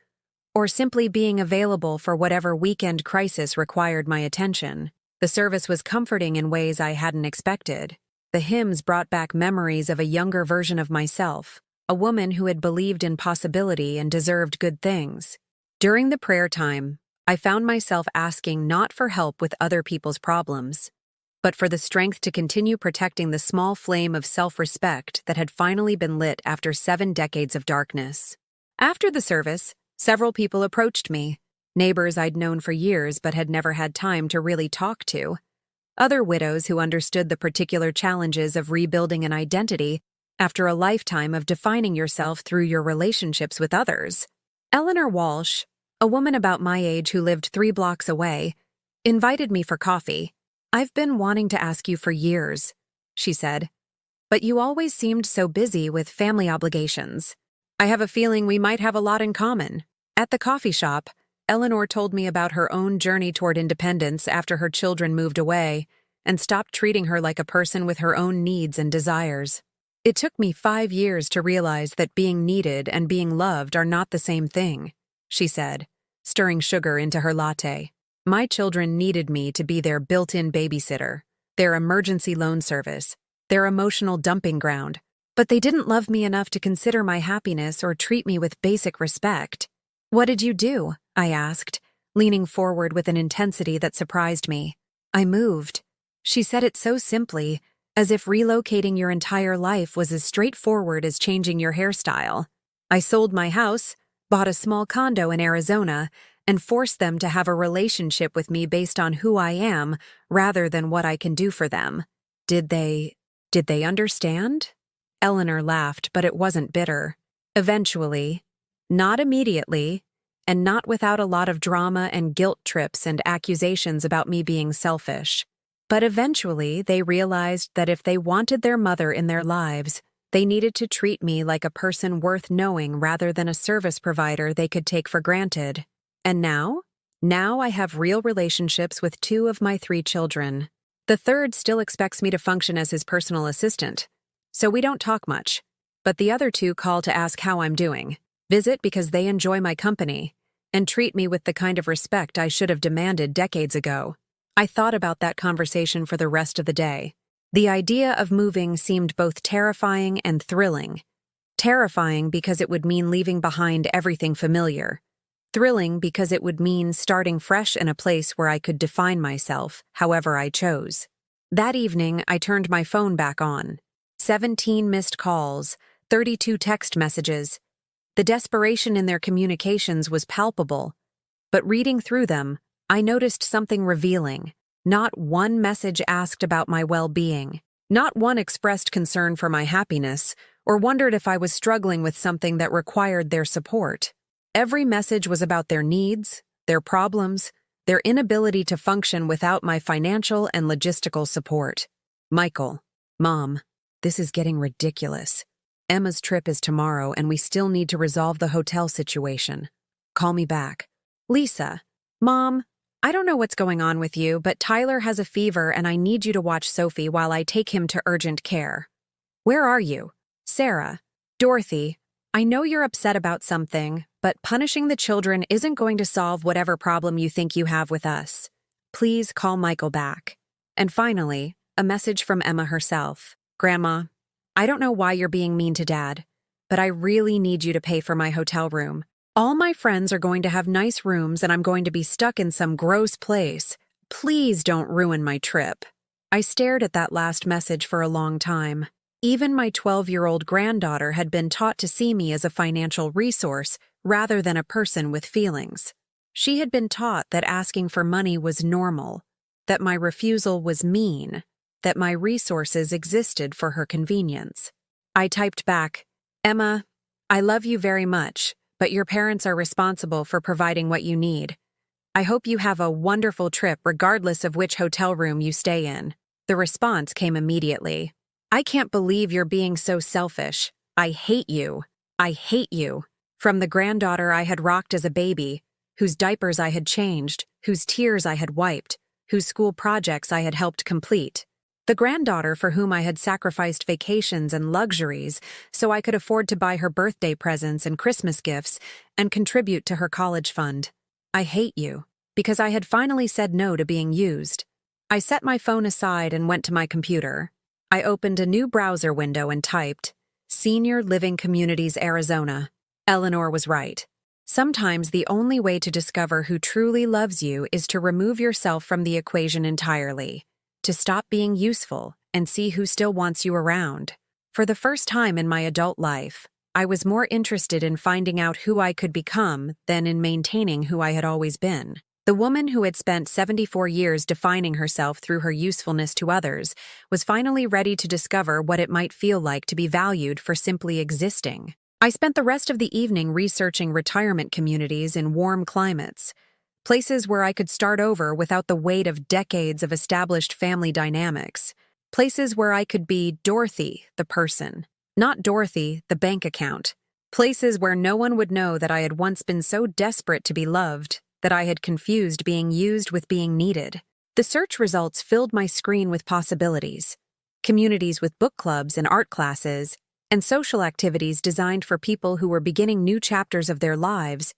or simply being available for whatever weekend crisis required my attention. The service was comforting in ways I hadn't expected. The hymns brought back memories of a younger version of myself, a woman who had believed in possibility and deserved good things. During the prayer time, I found myself asking not for help with other people's problems, but for the strength to continue protecting the small flame of self-respect that had finally been lit after 7 decades of darkness. After the service, several people approached me, neighbors I'd known for years but had never had time to really talk to, other widows who understood the particular challenges of rebuilding an identity after a lifetime of defining yourself through your relationships with others. Eleanor Walsh, a woman about my age who lived 3 blocks away, invited me for coffee. "I've been wanting to ask you for years," she said, "but you always seemed so busy with family obligations. I have a feeling we might have a lot in common." At the coffee shop, Eleanor told me about her own journey toward independence after her children moved away and stopped treating her like a person with her own needs and desires. "It took me 5 years to realize that being needed and being loved are not the same thing," she said, stirring sugar into her latte. "My children needed me to be their built-in babysitter, their emergency loan service, their emotional dumping ground, but they didn't love me enough to consider my happiness or treat me with basic respect." "What did you do?" I asked, leaning forward with an intensity that surprised me. "I moved." She said it so simply, as if relocating your entire life was as straightforward as changing your hairstyle. "I sold my house, bought a small condo in Arizona, and forced them to have a relationship with me based on who I am rather than what I can do for them." Did they understand?" Eleanor laughed, but it wasn't bitter. "Eventually, not immediately, and not without a lot of drama and guilt trips and accusations about me being selfish. But eventually, they realized that if they wanted their mother in their lives, they needed to treat me like a person worth knowing rather than a service provider they could take for granted. And now I have real relationships with 2 of my 3 children. The third still expects me to function as his personal assistant, so we don't talk much. But the other 2 call to ask how I'm doing, visit because they enjoy my company, and treat me with the kind of respect I should have demanded decades ago. I thought about that conversation for the rest of the day. The idea of moving seemed both terrifying and thrilling. Terrifying because it would mean leaving behind everything familiar. Thrilling because it would mean starting fresh in a place where I could define myself however I chose. That evening, I turned my phone back on. 17 missed calls, 32 text messages. The desperation in their communications was palpable, but reading through them, I noticed something revealing. Not one message asked about my well-being. Not one expressed concern for my happiness or wondered if I was struggling with something that required their support. Every message was about their needs, their problems, their inability to function without my financial and logistical support. "Michael, Mom, this is getting ridiculous. Emma's trip is tomorrow and we still need to resolve the hotel situation. Call me back." "Lisa, Mom, I don't know what's going on with you, but Tyler has a fever and I need you to watch Sophie while I take him to urgent care. Where are you?" "Sarah, Dorothy, I know you're upset about something, but punishing the children isn't going to solve whatever problem you think you have with us. Please call Michael back." And finally, a message from Emma herself. "Grandma, I don't know why you're being mean to Dad, but I really need you to pay for my hotel room. All my friends are going to have nice rooms and I'm going to be stuck in some gross place. Please don't ruin my trip." I stared at that last message for a long time. Even my 12-year-old granddaughter had been taught to see me as a financial resource rather than a person with feelings. She had been taught that asking for money was normal, that my refusal was mean, that my resources existed for her convenience. I typed back, "Emma, I love you very much, but your parents are responsible for providing what you need. I hope you have a wonderful trip regardless of which hotel room you stay in." The response came immediately. "I can't believe you're being so selfish. I hate you. I hate you." From the granddaughter I had rocked as a baby, whose diapers I had changed, whose tears I had wiped, whose school projects I had helped complete. The granddaughter for whom I had sacrificed vacations and luxuries so I could afford to buy her birthday presents and Christmas gifts and contribute to her college fund. I hate you, because I had finally said no to being used. I set my phone aside and went to my computer. I opened a new browser window and typed, "Senior Living Communities, Arizona." Eleanor was right. Sometimes the only way to discover who truly loves you is to remove yourself from the equation entirely, to stop being useful and see who still wants you around. For the first time in my adult life, I was more interested in finding out who I could become than in maintaining who I had always been. The woman who had spent 74 years defining herself through her usefulness to others was finally ready to discover what it might feel like to be valued for simply existing. I spent the rest of the evening researching retirement communities in warm climates, places where I could start over without the weight of decades of established family dynamics, places where I could be Dorothy, the person, not Dorothy, the bank account, places where no one would know that I had once been so desperate to be loved that I had confused being used with being needed. The search results filled my screen with possibilities, communities with book clubs and art classes, and social activities designed for people who were beginning new chapters of their lives,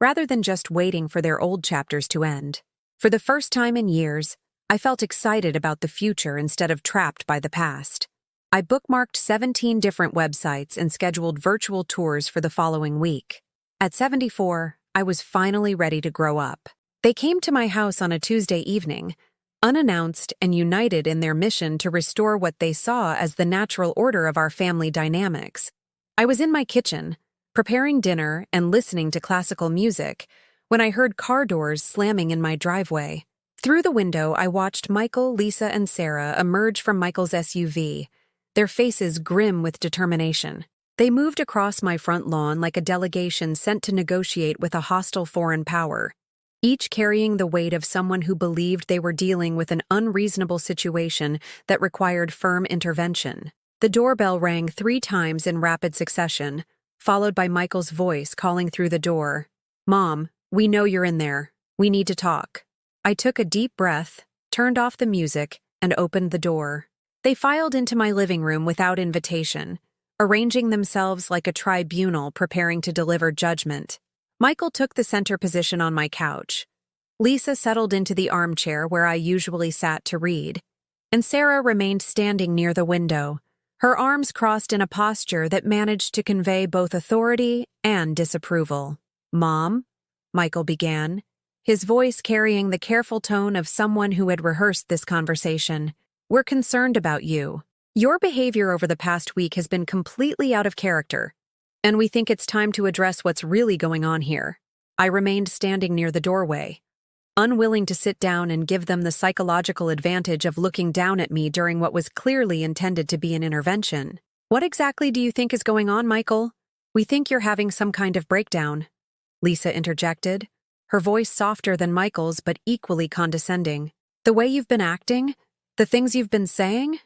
rather than just waiting for their old chapters to end. For the first time in years, I felt excited about the future instead of trapped by the past. I bookmarked 17 different websites and scheduled virtual tours for the following week. At 74, I was finally ready to grow up. They came to my house on a Tuesday evening, unannounced and united in their mission to restore what they saw as the natural order of our family dynamics. I was in my kitchen, preparing dinner and listening to classical music, when I heard car doors slamming in my driveway. Through the window, I watched Michael, Lisa, and Sarah emerge from Michael's SUV, their faces grim with determination. They moved across my front lawn like a delegation sent to negotiate with a hostile foreign power, each carrying the weight of someone who believed they were dealing with an unreasonable situation that required firm intervention. The doorbell rang 3 times in rapid succession, followed by Michael's voice calling through the door, "Mom, we know you're in there. We need to talk." I took a deep breath, turned off the music, and opened the door. They filed into my living room without invitation, arranging themselves like a tribunal preparing to deliver judgment. Michael took the center position on my couch. Lisa settled into the armchair where I usually sat to read, and Sarah remained standing near the window, her arms crossed in a posture that managed to convey both authority and disapproval. "Mom," Michael began, his voice carrying the careful tone of someone who had rehearsed this conversation, "we're concerned about you. Your behavior over the past week has been completely out of character, and we think it's time to address what's really going on here." I remained standing near the doorway, unwilling to sit down and give them the psychological advantage of looking down at me during what was clearly intended to be an intervention. "What exactly do you think is going on, Michael? We think you're having some kind of breakdown," Lisa interjected, her voice softer than Michael's but equally condescending. "The way you've been acting? The things you've been saying?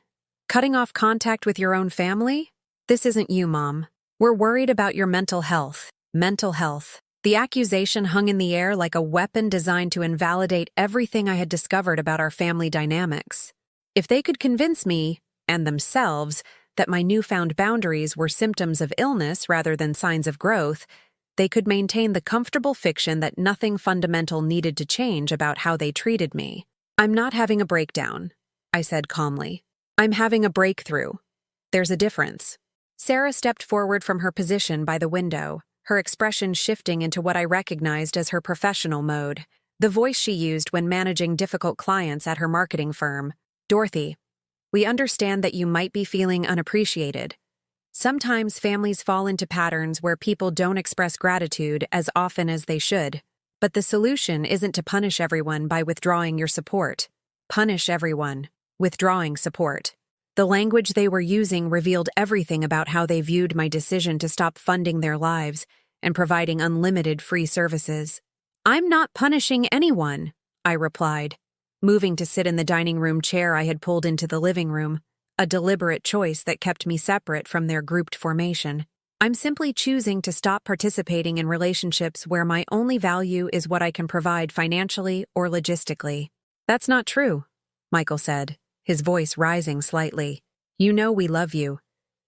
Cutting off contact with your own family? This isn't you, Mom. We're worried about your mental health." Mental health. The accusation hung in the air like a weapon designed to invalidate everything I had discovered about our family dynamics. If they could convince me, and themselves, that my newfound boundaries were symptoms of illness rather than signs of growth, they could maintain the comfortable fiction that nothing fundamental needed to change about how they treated me. "I'm not having a breakdown," I said calmly. "I'm having a breakthrough. There's a difference." Sarah stepped forward from her position by the window, her expression shifting into what I recognized as her professional mode, the voice she used when managing difficult clients at her marketing firm. Dorothy, we understand that you might be feeling unappreciated. Sometimes families fall into patterns where people don't express gratitude as often as they should. But the solution isn't to punish everyone by withdrawing your support. Punish everyone, withdrawing support. The language they were using revealed everything about how they viewed my decision to stop funding their lives and providing unlimited free services. I'm not punishing anyone, I replied, moving to sit in the dining room chair I had pulled into the living room, a deliberate choice that kept me separate from their grouped formation. I'm simply choosing to stop participating in relationships where my only value is what I can provide financially or logistically. That's not true, Michael said, his voice rising slightly. You know we love you.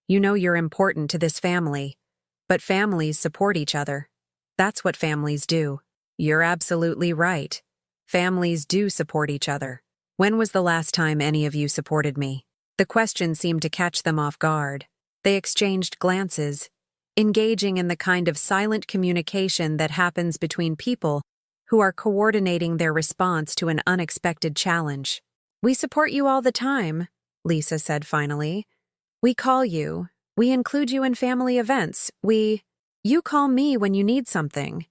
You know you're important to this family. But families support each other. That's what families do. You're absolutely right. Families do support each other. When was the last time any of you supported me? The question seemed to catch them off guard. They exchanged glances, engaging in the kind of silent communication that happens between people who are coordinating their response to an unexpected challenge. We support you all the time, Lisa said finally. We call you. We include you in family events. You call me when you need something.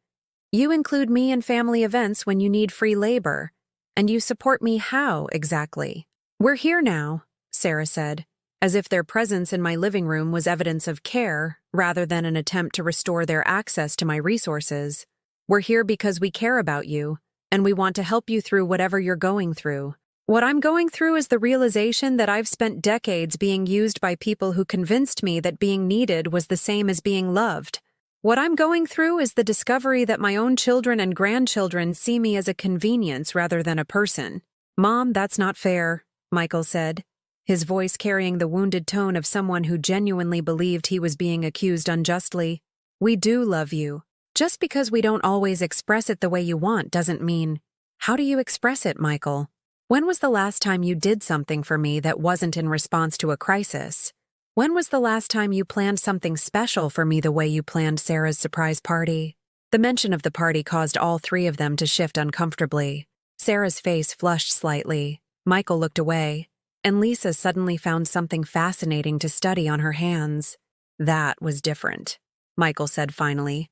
You include me in family events when you need free labor. And you support me how, exactly? We're here now, Sarah said, as if their presence in my living room was evidence of care rather than an attempt to restore their access to my resources. We're here because we care about you, and we want to help you through whatever you're going through. What I'm going through is the realization that I've spent decades being used by people who convinced me that being needed was the same as being loved. What I'm going through is the discovery that my own children and grandchildren see me as a convenience rather than a person. Mom, that's not fair, Michael said, his voice carrying the wounded tone of someone who genuinely believed he was being accused unjustly. We do love you. Just because we don't always express it the way you want doesn't mean... How do you express it, Michael? When was the last time you did something for me that wasn't in response to a crisis? When was the last time you planned something special for me the way you planned Sarah's surprise party? The mention of the party caused all three of them to shift uncomfortably. Sarah's face flushed slightly. Michael looked away, and Lisa suddenly found something fascinating to study on her hands. That was different, Michael said finally.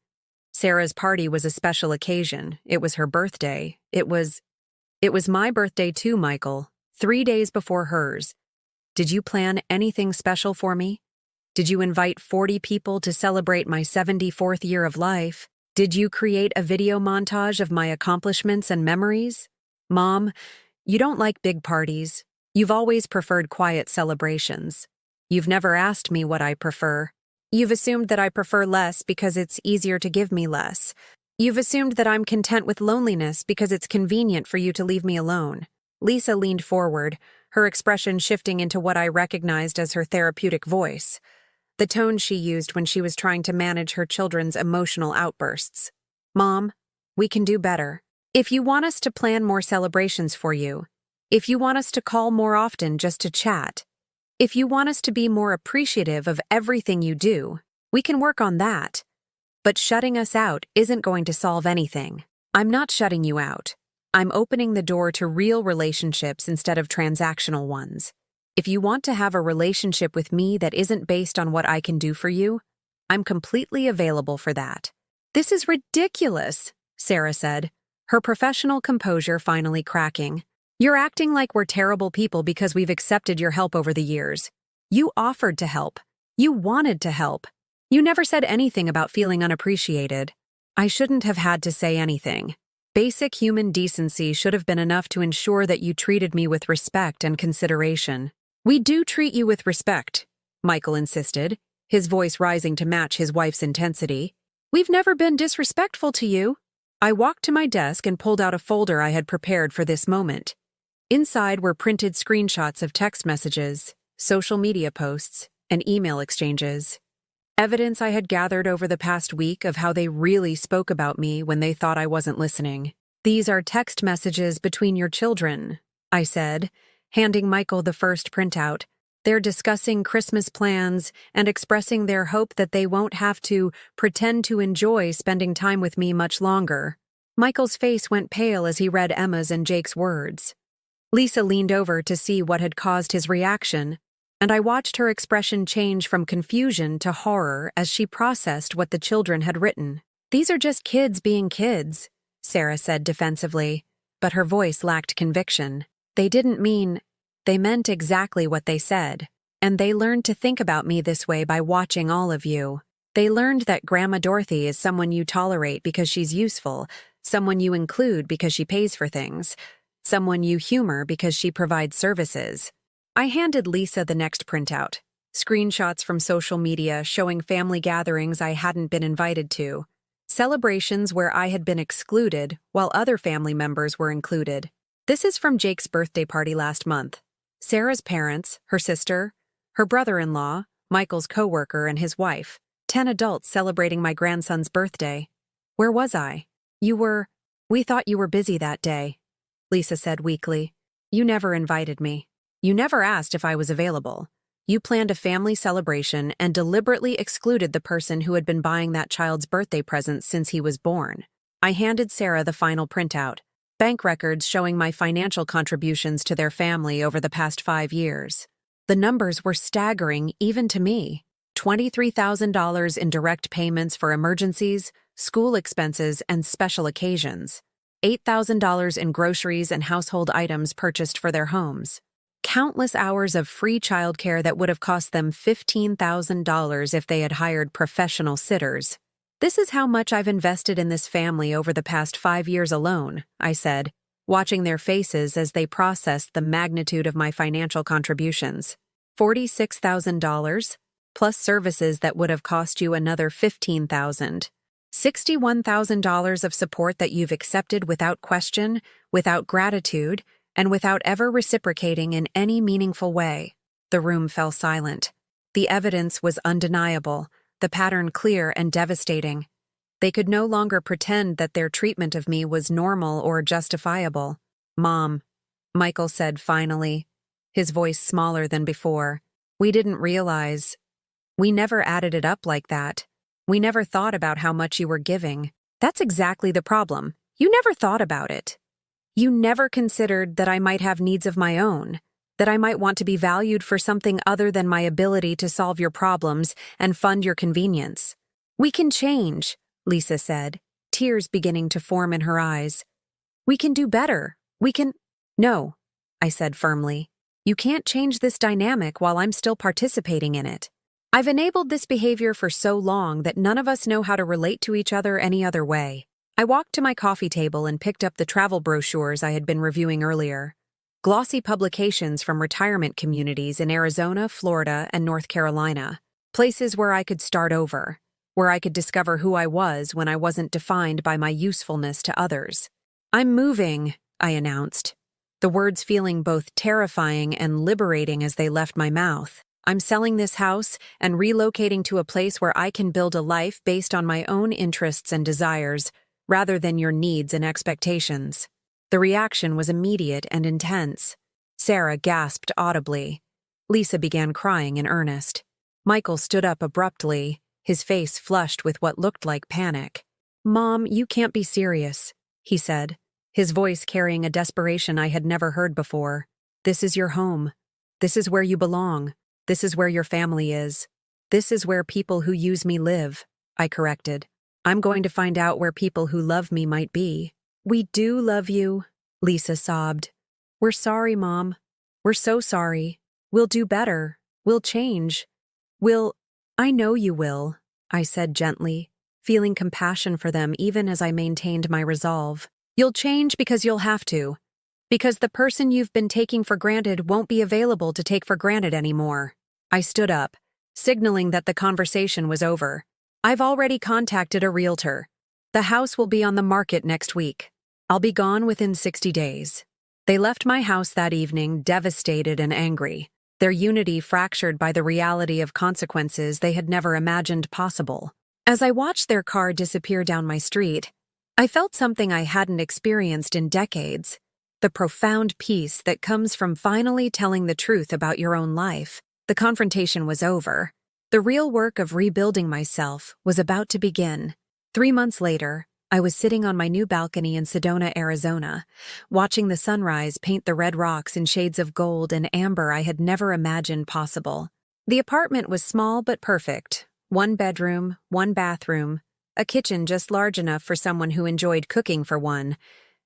Sarah's party was a special occasion. It was her birthday. It was my birthday too, Michael, 3 days before hers. Did you plan anything special for me? Did you invite 40 people to celebrate my 74th year of life? Did you create a video montage of my accomplishments and memories? Mom, you don't like big parties. You've always preferred quiet celebrations. You've never asked me what I prefer. You've assumed that I prefer less because it's easier to give me less. You've assumed that I'm content with loneliness because it's convenient for you to leave me alone. Lisa leaned forward, her expression shifting into what I recognized as her therapeutic voice, the tone she used when she was trying to manage her children's emotional outbursts. Mom, we can do better. If you want us to plan more celebrations for you, if you want us to call more often just to chat, if you want us to be more appreciative of everything you do, we can work on that. But shutting us out isn't going to solve anything. I'm not shutting you out. I'm opening the door to real relationships instead of transactional ones. If you want to have a relationship with me that isn't based on what I can do for you, I'm completely available for that. This is ridiculous, Sarah said, her professional composure finally cracking. You're acting like we're terrible people because we've accepted your help over the years. You offered to help. You wanted to help. You never said anything about feeling unappreciated. I shouldn't have had to say anything. Basic human decency should have been enough to ensure that you treated me with respect and consideration. We do treat you with respect, Michael insisted, his voice rising to match his wife's intensity. We've never been disrespectful to you. I walked to my desk and pulled out a folder I had prepared for this moment. Inside were printed screenshots of text messages, social media posts, and email exchanges. Evidence I had gathered over the past week of how they really spoke about me when they thought I wasn't listening. These are text messages between your children, I said, handing Michael the first printout. They're discussing Christmas plans and expressing their hope that they won't have to pretend to enjoy spending time with me much longer. Michael's face went pale as he read Emma's and Jake's words. Lisa leaned over to see what had caused his reaction, and I watched her expression change from confusion to horror as she processed what the children had written. "These are just kids being kids," Sarah said defensively, but her voice lacked conviction. "They didn't mean—" They meant exactly what they said, and they learned to think about me this way by watching all of you. They learned that Grandma Dorothy is someone you tolerate because she's useful, someone you include because she pays for things, someone you humor because she provides services. I handed Lisa the next printout, screenshots from social media showing family gatherings I hadn't been invited to, celebrations where I had been excluded while other family members were included. This is from Jake's birthday party last month. Sarah's parents, her sister, her brother-in-law, Michael's coworker, and his wife. 10 adults celebrating my grandson's birthday. Where was I? We thought you were busy that day, Lisa said weakly. You never invited me. You never asked if I was available. You planned a family celebration and deliberately excluded the person who had been buying that child's birthday presents since he was born. I handed Sarah the final printout, bank records showing my financial contributions to their family over the past 5 years. The numbers were staggering even to me. $23,000 in direct payments for emergencies, school expenses, and special occasions. $8,000 in groceries and household items purchased for their homes. Countless hours of free childcare that would have cost them $15,000 if they had hired professional sitters. This is how much I've invested in this family over the past 5 years alone, I said, watching their faces as they processed the magnitude of my financial contributions. $46,000, plus services that would have cost you another $15,000. $61,000 of support that you've accepted without question, without gratitude, and without ever reciprocating in any meaningful way. The room fell silent. The evidence was undeniable, the pattern clear and devastating. They could no longer pretend that their treatment of me was normal or justifiable. "Mom," Michael said finally, his voice smaller than before, "we didn't realize. We never added it up like that. We never thought about how much you were giving. That's exactly the problem. You never thought about it. You never considered that I might have needs of my own, that I might want to be valued for something other than my ability to solve your problems and fund your convenience." "We can change," Lisa said, tears beginning to form in her eyes. "We can do better. We can—" "No," I said firmly. "You can't change this dynamic while I'm still participating in it. I've enabled this behavior for so long that none of us know how to relate to each other any other way." I walked to my coffee table and picked up the travel brochures I had been reviewing earlier. Glossy publications from retirement communities in Arizona, Florida, and North Carolina. Places where I could start over, where I could discover who I was when I wasn't defined by my usefulness to others. "I'm moving," I announced, the words feeling both terrifying and liberating as they left my mouth. "I'm selling this house and relocating to a place where I can build a life based on my own interests and desires, rather than your needs and expectations." The reaction was immediate and intense. Sarah gasped audibly. Lisa began crying in earnest. Michael stood up abruptly, his face flushed with what looked like panic. "Mom, you can't be serious," he said, his voice carrying a desperation I had never heard before. "This is your home. This is where you belong. This is where your family is. This is where people who use me live," I corrected. "I'm going to find out where people who love me might be." "We do love you," Lisa sobbed. "We're sorry, Mom. We're so sorry. We'll do better. We'll change. I know you will," I said gently, feeling compassion for them even as I maintained my resolve. "You'll change because you'll have to. Because the person you've been taking for granted won't be available to take for granted anymore." I stood up, signaling that the conversation was over. "I've already contacted a realtor. The house will be on the market next week. I'll be gone within 60 days. They left my house that evening, devastated and angry, their unity fractured by the reality of consequences they had never imagined possible. As I watched their car disappear down my street, I felt something I hadn't experienced in decades, the profound peace that comes from finally telling the truth about your own life. The confrontation was over. The real work of rebuilding myself was about to begin. 3 months later, I was sitting on my new balcony in Sedona, Arizona, watching the sunrise paint the red rocks in shades of gold and amber I had never imagined possible. The apartment was small but perfect. 1 bedroom, 1 bathroom, a kitchen just large enough for someone who enjoyed cooking for one,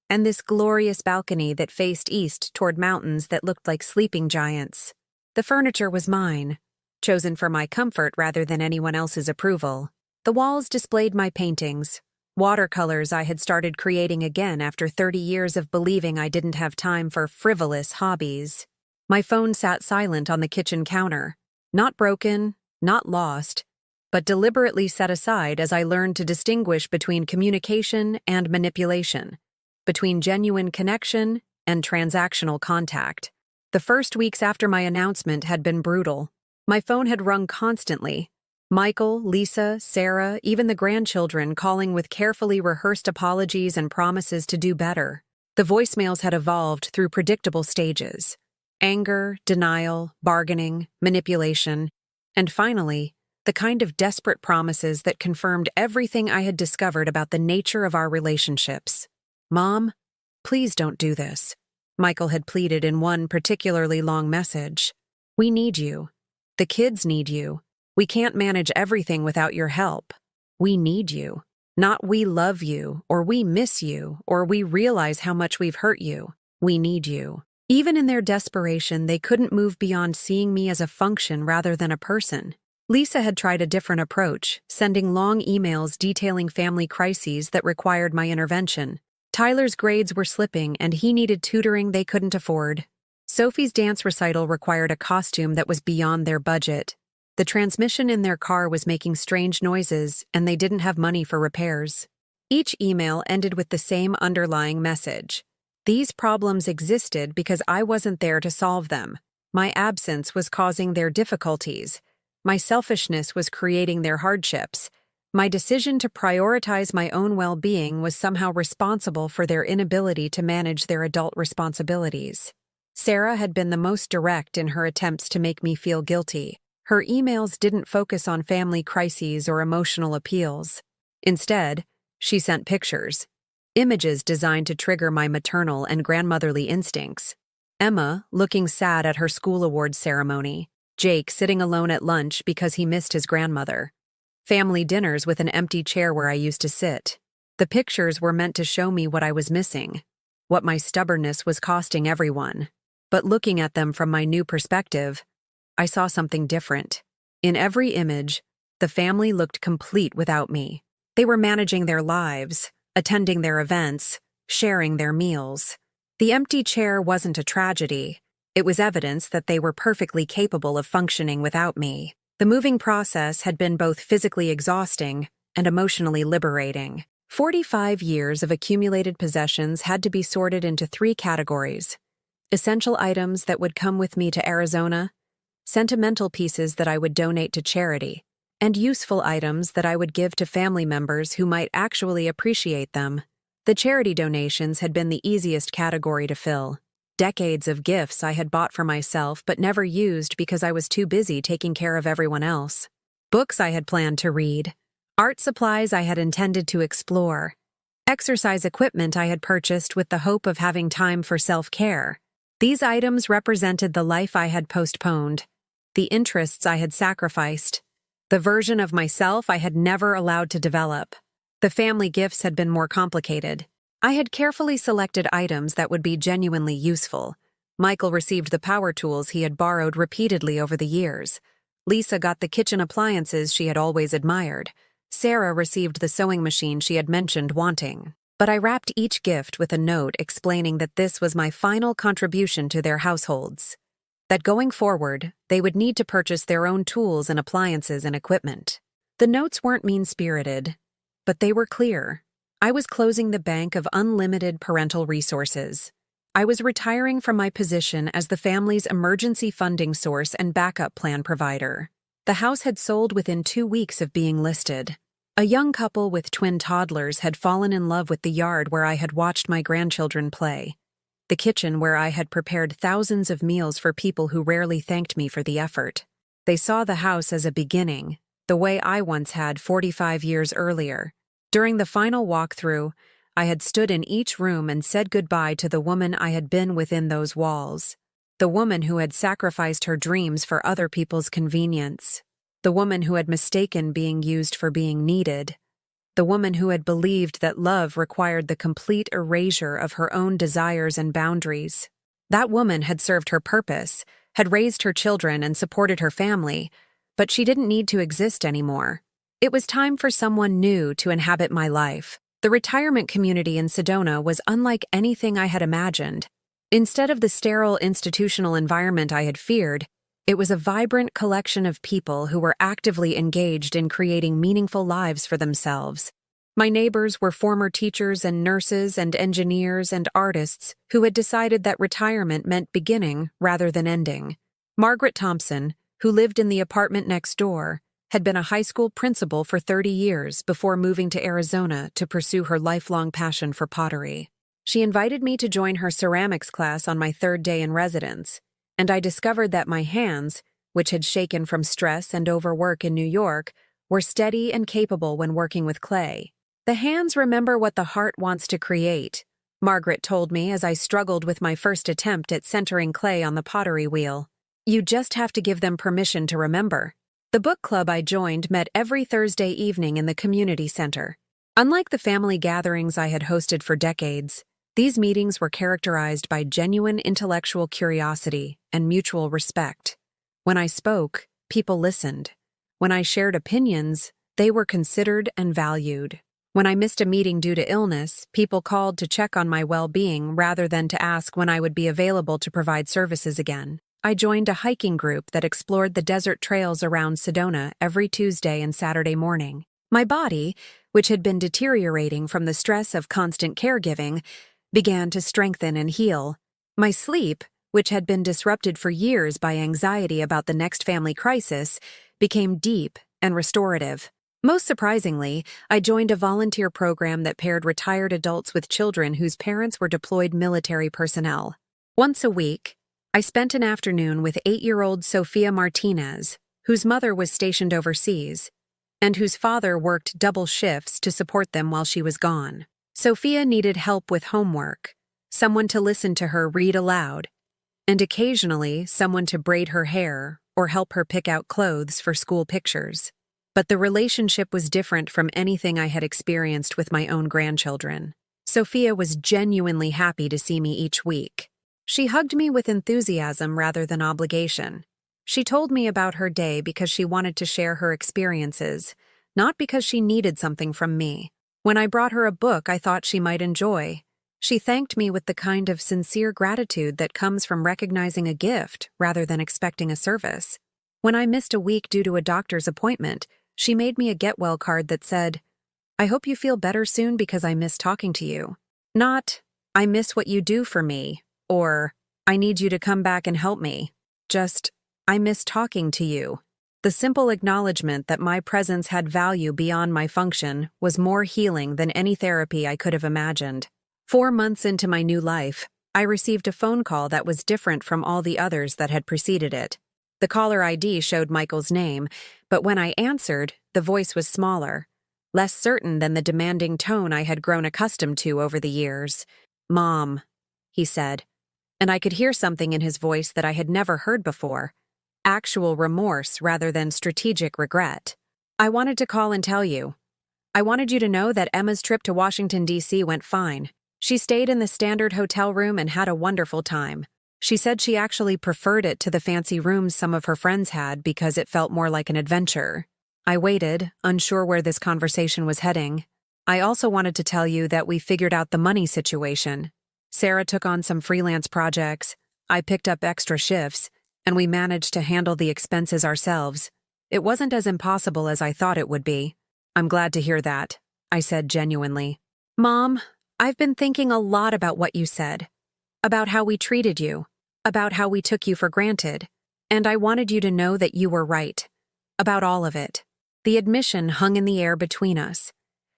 and this glorious balcony that faced east toward mountains that looked like sleeping giants. The furniture was mine, chosen for my comfort rather than anyone else's approval. The walls displayed my paintings, watercolors I had started creating again after 30 years of believing I didn't have time for frivolous hobbies. My phone sat silent on the kitchen counter, not broken, not lost, but deliberately set aside as I learned to distinguish between communication and manipulation, between genuine connection and transactional contact. The first weeks after my announcement had been brutal. My phone had rung constantly. Michael, Lisa, Sarah, even the grandchildren calling with carefully rehearsed apologies and promises to do better. The voicemails had evolved through predictable stages: anger, denial, bargaining, manipulation, and finally, the kind of desperate promises that confirmed everything I had discovered about the nature of our relationships. "Mom, please don't do this," Michael had pleaded in one particularly long message. "We need you. The kids need you. We can't manage everything without your help. We need you. Not we love you, or we miss you, or we realize how much we've hurt you. We need you." Even in their desperation, they couldn't move beyond seeing me as a function rather than a person. Lisa had tried a different approach, sending long emails detailing family crises that required my intervention. Tyler's grades were slipping, and he needed tutoring they couldn't afford. Sophie's dance recital required a costume that was beyond their budget. The transmission in their car was making strange noises, and they didn't have money for repairs. Each email ended with the same underlying message: these problems existed because I wasn't there to solve them. My absence was causing their difficulties. My selfishness was creating their hardships. My decision to prioritize my own well-being was somehow responsible for their inability to manage their adult responsibilities. Sarah had been the most direct in her attempts to make me feel guilty. Her emails didn't focus on family crises or emotional appeals. Instead, she sent pictures, images designed to trigger my maternal and grandmotherly instincts. Emma looking sad at her school awards ceremony. Jake sitting alone at lunch because he missed his grandmother. Family dinners with an empty chair where I used to sit. The pictures were meant to show me what I was missing, what my stubbornness was costing everyone. But looking at them from my new perspective, I saw something different. In every image, the family looked complete without me. They were managing their lives, attending their events, sharing their meals. The empty chair wasn't a tragedy. It was evidence that they were perfectly capable of functioning without me. The moving process had been both physically exhausting and emotionally liberating. 45 years of accumulated possessions had to be sorted into 3 categories: essential items that would come with me to Arizona, sentimental pieces that I would donate to charity, and useful items that I would give to family members who might actually appreciate them. The charity donations had been the easiest category to fill. Decades of gifts I had bought for myself but never used because I was too busy taking care of everyone else. Books I had planned to read. Art supplies I had intended to explore. Exercise equipment I had purchased with the hope of having time for self-care. These items represented the life I had postponed, the interests I had sacrificed, the version of myself I had never allowed to develop. The family gifts had been more complicated. I had carefully selected items that would be genuinely useful. Michael received the power tools he had borrowed repeatedly over the years. Lisa got the kitchen appliances she had always admired. Sarah received the sewing machine she had mentioned wanting. But I wrapped each gift with a note explaining that this was my final contribution to their households. That going forward, they would need to purchase their own tools and appliances and equipment. The notes weren't mean-spirited, but they were clear. I was closing the bank of unlimited parental resources. I was retiring from my position as the family's emergency funding source and backup plan provider. The house had sold within 2 weeks of being listed. A young couple with twin toddlers had fallen in love with the yard where I had watched my grandchildren play, the kitchen where I had prepared thousands of meals for people who rarely thanked me for the effort. They saw the house as a beginning, the way I once had 45 years earlier. During the final walkthrough, I had stood in each room and said goodbye to the woman I had been within those walls. The woman who had sacrificed her dreams for other people's convenience. The woman who had mistaken being used for being needed. The woman who had believed that love required the complete erasure of her own desires and boundaries. That woman had served her purpose, had raised her children and supported her family, but she didn't need to exist anymore. It was time for someone new to inhabit my life. The retirement community in Sedona was unlike anything I had imagined. Instead of the sterile institutional environment I had feared, it was a vibrant collection of people who were actively engaged in creating meaningful lives for themselves. My neighbors were former teachers and nurses and engineers and artists who had decided that retirement meant beginning rather than ending. Margaret Thompson, who lived in the apartment next door, had been a high school principal for 30 years before moving to Arizona to pursue her lifelong passion for pottery. She invited me to join her ceramics class on my third day in residence, and I discovered that my hands, which had shaken from stress and overwork in New York, were steady and capable when working with clay. The hands remember what the heart wants to create, Margaret told me as I struggled with my first attempt at centering clay on the pottery wheel. You just have to give them permission to remember. The book club I joined met every Thursday evening in the community center. Unlike the family gatherings I had hosted for decades, these meetings were characterized by genuine intellectual curiosity and mutual respect. When I spoke, people listened. When I shared opinions, they were considered and valued. When I missed a meeting due to illness, people called to check on my well-being rather than to ask when I would be available to provide services again. I joined a hiking group that explored the desert trails around Sedona every Tuesday and Saturday morning. My body, which had been deteriorating from the stress of constant caregiving, began to strengthen and heal. My sleep, which had been disrupted for years by anxiety about the next family crisis, became deep and restorative. Most surprisingly, I joined a volunteer program that paired retired adults with children whose parents were deployed military personnel. Once a week, I spent an afternoon with 8-year-old Sophia Martinez, whose mother was stationed overseas, and whose father worked double shifts to support them while she was gone. Sophia needed help with homework, someone to listen to her read aloud, and occasionally someone to braid her hair or help her pick out clothes for school pictures. But the relationship was different from anything I had experienced with my own grandchildren. Sophia was genuinely happy to see me each week. She hugged me with enthusiasm rather than obligation. She told me about her day because she wanted to share her experiences, not because she needed something from me. When I brought her a book I thought she might enjoy, she thanked me with the kind of sincere gratitude that comes from recognizing a gift rather than expecting a service. When I missed a week due to a doctor's appointment, she made me a get-well card that said, "I hope you feel better soon because I miss talking to you." Not, "I miss what you do for me," or, "I need you to come back and help me." Just, "I miss talking to you." The simple acknowledgement that my presence had value beyond my function was more healing than any therapy I could have imagined. 4 months into my new life, I received a phone call that was different from all the others that had preceded it. The caller ID showed Michael's name, but when I answered, the voice was smaller, less certain than the demanding tone I had grown accustomed to over the years. "Mom," he said, and I could hear something in his voice that I had never heard before, actual remorse rather than strategic regret. "I wanted to call and tell you. I wanted you to know that Emma's trip to Washington, D.C. went fine. She stayed in the standard hotel room and had a wonderful time. She said she actually preferred it to the fancy rooms some of her friends had because it felt more like an adventure." I waited, unsure where this conversation was heading. "I also wanted to tell you that we figured out the money situation. Sarah took on some freelance projects, I picked up extra shifts, and we managed to handle the expenses ourselves. It wasn't as impossible as I thought it would be." "I'm glad to hear that," I said genuinely. "Mom, I've been thinking a lot about what you said, about how we treated you, about how we took you for granted, and I wanted you to know that you were right. About all of it." The admission hung in the air between us,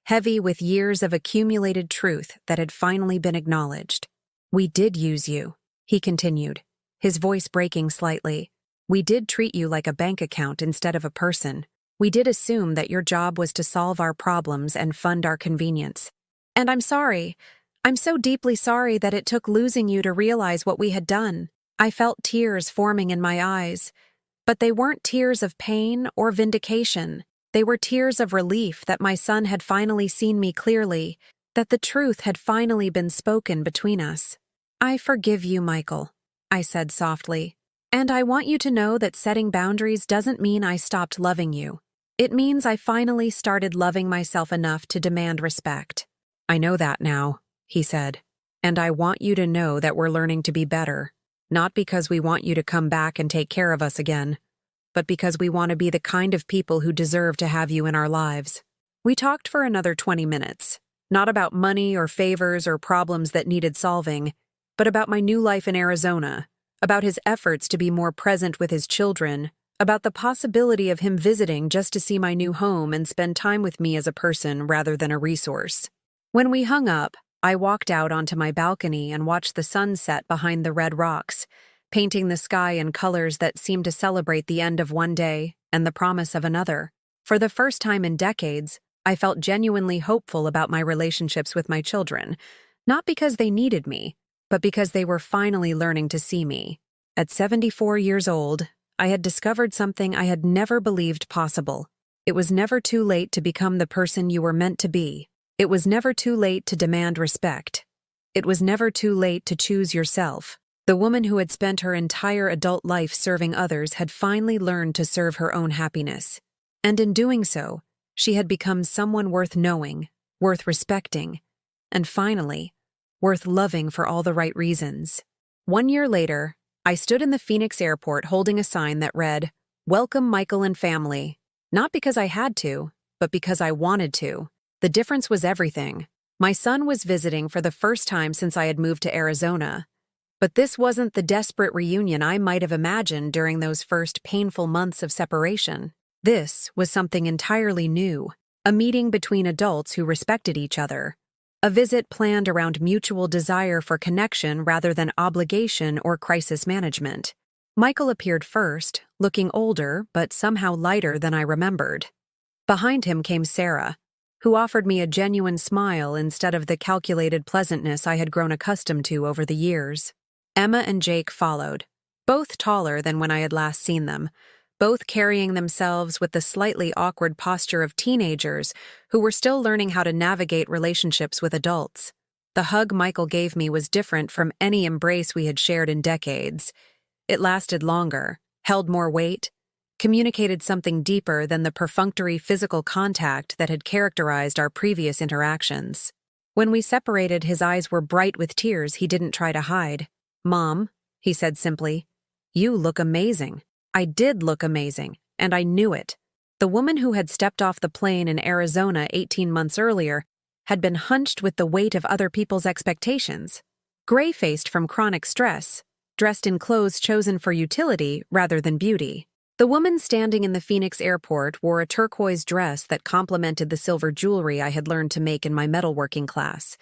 heavy with years of accumulated truth that had finally been acknowledged. "We did use you," he continued, his voice breaking slightly. "We did treat you like a bank account instead of a person. We did assume that your job was to solve our problems and fund our convenience. And I'm sorry. I'm so deeply sorry that it took losing you to realize what we had done. I felt tears forming in my eyes. But they weren't tears of pain or vindication. They were tears of relief that my son had finally seen me clearly, that the truth had finally been spoken between us. I forgive you, Michael, I said softly. And I want you to know that setting boundaries doesn't mean I stopped loving you. It means I finally started loving myself enough to demand respect. I know that now, he said. And I want you to know that we're learning to be better, not because we want you to come back and take care of us again, but because we want to be the kind of people who deserve to have you in our lives. We talked for another 20 minutes, not about money or favors or problems that needed solving, but about my new life in Arizona, about his efforts to be more present with his children, about the possibility of him visiting just to see my new home and spend time with me as a person rather than a resource. When we hung up, I walked out onto my balcony and watched the sun set behind the red rocks, painting the sky in colors that seemed to celebrate the end of one day and the promise of another. For the first time in decades, I felt genuinely hopeful about my relationships with my children, not because they needed me, but because they were finally learning to see me. At 74 years old, I had discovered something I had never believed possible. It was never too late to become the person you were meant to be. It was never too late to demand respect. It was never too late to choose yourself. The woman who had spent her entire adult life serving others had finally learned to serve her own happiness. And in doing so, she had become someone worth knowing, worth respecting, and finally, worth loving for all the right reasons. 1 year later, I stood in the Phoenix airport holding a sign that read, "Welcome Michael and family." Not because I had to, but because I wanted to. The difference was everything. My son was visiting for the first time since I had moved to Arizona. But this wasn't the desperate reunion I might have imagined during those first painful months of separation. This was something entirely new, a meeting between adults who respected each other. A visit planned around mutual desire for connection rather than obligation or crisis management. Michael appeared first, looking older but somehow lighter than I remembered. Behind him came Sarah, who offered me a genuine smile instead of the calculated pleasantness I had grown accustomed to over the years. Emma and Jake followed, both taller than when I had last seen them, both carrying themselves with the slightly awkward posture of teenagers who were still learning how to navigate relationships with adults. The hug Michael gave me was different from any embrace we had shared in decades. It lasted longer, held more weight, communicated something deeper than the perfunctory physical contact that had characterized our previous interactions. When we separated, his eyes were bright with tears he didn't try to hide. "Mom," he said simply, "you look amazing." I did look amazing, and I knew it. The woman who had stepped off the plane in Arizona 18 months earlier had been hunched with the weight of other people's expectations, gray-faced from chronic stress, dressed in clothes chosen for utility rather than beauty. The woman standing in the Phoenix airport wore a turquoise dress that complemented the silver jewelry I had learned to make in my metalworking class,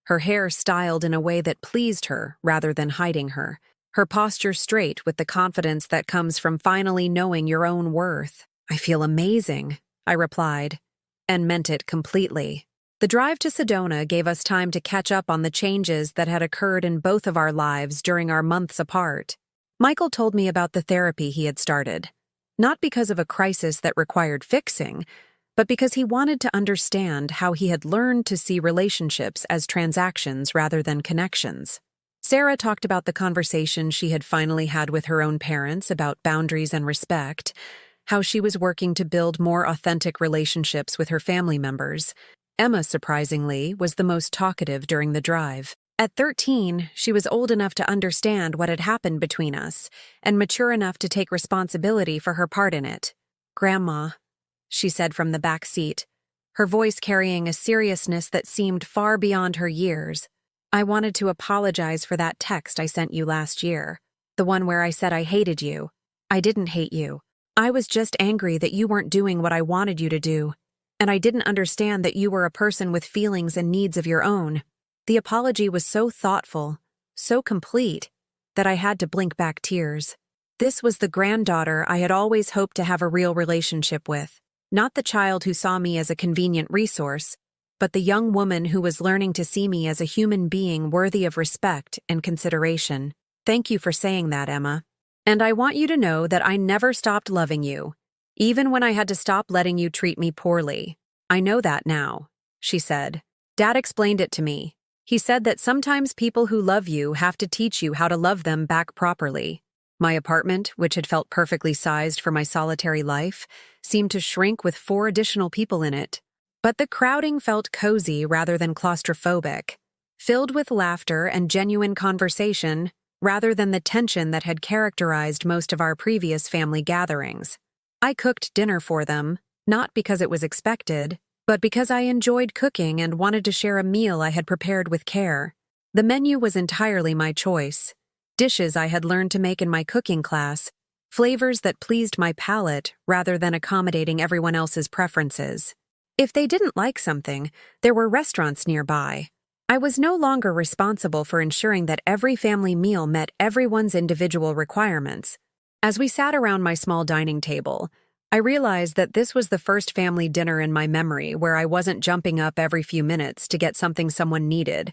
her hair styled in a way that pleased her rather than hiding her, her posture straight with the confidence that comes from finally knowing your own worth. "I feel amazing," I replied, and meant it completely. The drive to Sedona gave us time to catch up on the changes that had occurred in both of our lives during our months apart. Michael told me about the therapy he had started, not because of a crisis that required fixing, but because he wanted to understand how he had learned to see relationships as transactions rather than connections. Sarah talked about the conversation she had finally had with her own parents about boundaries and respect, how she was working to build more authentic relationships with her family members. Emma, surprisingly, was the most talkative during the drive. At 13, she was old enough to understand what had happened between us, and mature enough to take responsibility for her part in it. "Grandma," she said from the back seat, her voice carrying a seriousness that seemed far beyond her years. "I wanted to apologize for that text I sent you last year, the one where I said I hated you. I didn't hate you. I was just angry that you weren't doing what I wanted you to do, and I didn't understand that you were a person with feelings and needs of your own." The apology was so thoughtful, so complete, that I had to blink back tears. This was the granddaughter I had always hoped to have a real relationship with, Not the child who saw me as a convenient resource, but the young woman who was learning to see me as a human being worthy of respect and consideration. Thank you for saying that, Emma. And I want you to know that I never stopped loving you, even when I had to stop letting you treat me poorly. I know that now, she said. Dad explained it to me. He said that sometimes people who love you have to teach you how to love them back properly. My apartment, which had felt perfectly sized for my solitary life, seemed to shrink with 4 additional people in it. But the crowding felt cozy rather than claustrophobic, filled with laughter and genuine conversation rather than the tension that had characterized most of our previous family gatherings. I cooked dinner for them, not because it was expected, but because I enjoyed cooking and wanted to share a meal I had prepared with care. The menu was entirely my choice. Dishes I had learned to make in my cooking class, flavors that pleased my palate rather than accommodating everyone else's preferences. If they didn't like something, there were restaurants nearby. I was no longer responsible for ensuring that every family meal met everyone's individual requirements. As we sat around my small dining table, I realized that this was the first family dinner in my memory where I wasn't jumping up every few minutes to get something someone needed,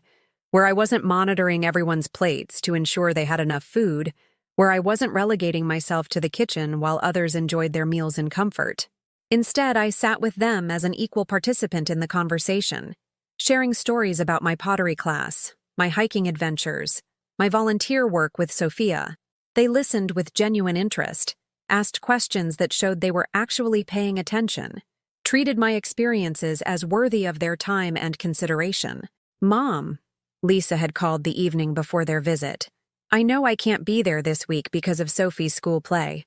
where I wasn't monitoring everyone's plates to ensure they had enough food, where I wasn't relegating myself to the kitchen while others enjoyed their meals in comfort. Instead, I sat with them as an equal participant in the conversation, sharing stories about my pottery class, my hiking adventures, my volunteer work with Sophia. They listened with genuine interest, asked questions that showed they were actually paying attention, treated my experiences as worthy of their time and consideration. Mom, Lisa had called the evening before their visit. I know I can't be there this week because of Sophie's school play,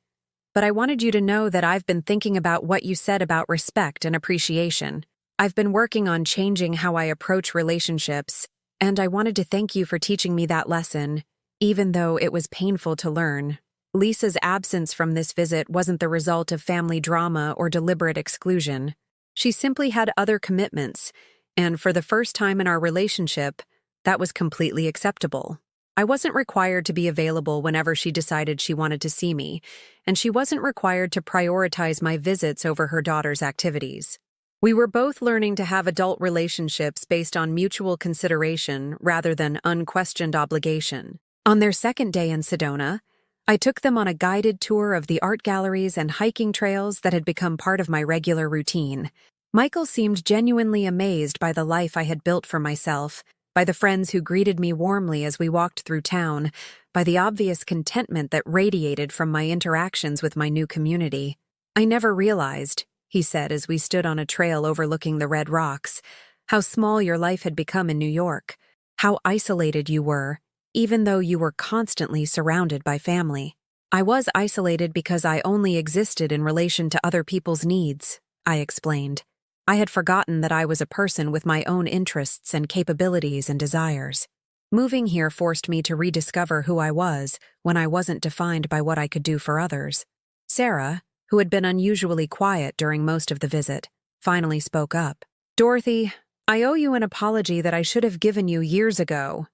but I wanted you to know that I've been thinking about what you said about respect and appreciation. I've been working on changing how I approach relationships, and I wanted to thank you for teaching me that lesson, even though it was painful to learn. Lisa's absence from this visit wasn't the result of family drama or deliberate exclusion. She simply had other commitments, and for the first time in our relationship, that was completely acceptable. I wasn't required to be available whenever she decided she wanted to see me, and she wasn't required to prioritize my visits over her daughter's activities. We were both learning to have adult relationships based on mutual consideration rather than unquestioned obligation. On their second day in Sedona, I took them on a guided tour of the art galleries and hiking trails that had become part of my regular routine. Michael seemed genuinely amazed by the life I had built for myself, by the friends who greeted me warmly as we walked through town, by the obvious contentment that radiated from my interactions with my new community. I never realized, he said as we stood on a trail overlooking the red rocks, how small your life had become in New York, how isolated you were, even though you were constantly surrounded by family. I was isolated because I only existed in relation to other people's needs, I explained. I had forgotten that I was a person with my own interests and capabilities and desires. Moving here forced me to rediscover who I was when I wasn't defined by what I could do for others. Sarah, who had been unusually quiet during most of the visit, finally spoke up. Dorothy, I owe you an apology that I should have given you years ago.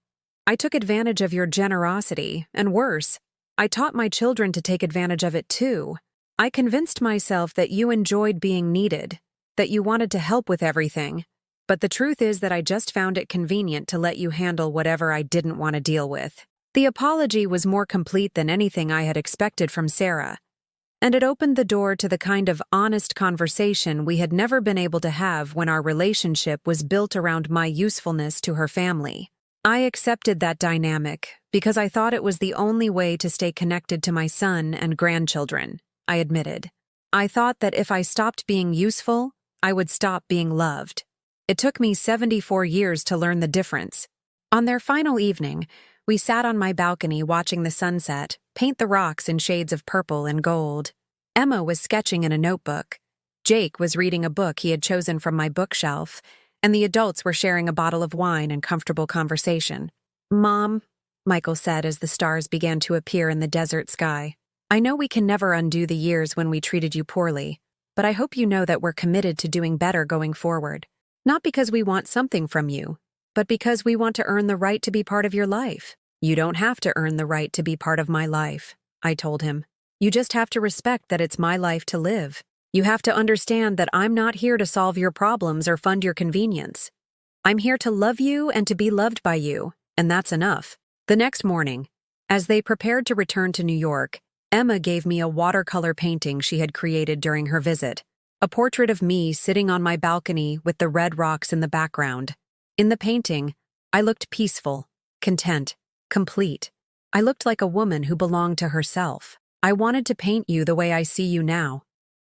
I took advantage of your generosity, and worse, I taught my children to take advantage of it too. I convinced myself that you enjoyed being needed, that you wanted to help with everything, but the truth is that I just found it convenient to let you handle whatever I didn't want to deal with. The apology was more complete than anything I had expected from Sarah, and it opened the door to the kind of honest conversation we had never been able to have when our relationship was built around my usefulness to her family. I accepted that dynamic because I thought it was the only way to stay connected to my son and grandchildren, I admitted. I thought that if I stopped being useful, I would stop being loved. It took me 74 years to learn the difference. On their final evening, we sat on my balcony watching the sunset paint the rocks in shades of purple and gold. Emma was sketching in a notebook. Jake was reading a book he had chosen from my bookshelf, and the adults were sharing a bottle of wine and comfortable conversation. Mom, Michael said as the stars began to appear in the desert sky, I know we can never undo the years when we treated you poorly, but I hope you know that we're committed to doing better going forward. Not because we want something from you, but because we want to earn the right to be part of your life. You don't have to earn the right to be part of my life, I told him. You just have to respect that it's my life to live. You have to understand that I'm not here to solve your problems or fund your convenience. I'm here to love you and to be loved by you, and that's enough. The next morning, as they prepared to return to New York, Emma gave me a watercolor painting she had created during her visit, a portrait of me sitting on my balcony with the red rocks in the background. In the painting, I looked peaceful, content, complete. I looked like a woman who belonged to herself. I wanted to paint you the way I see you now,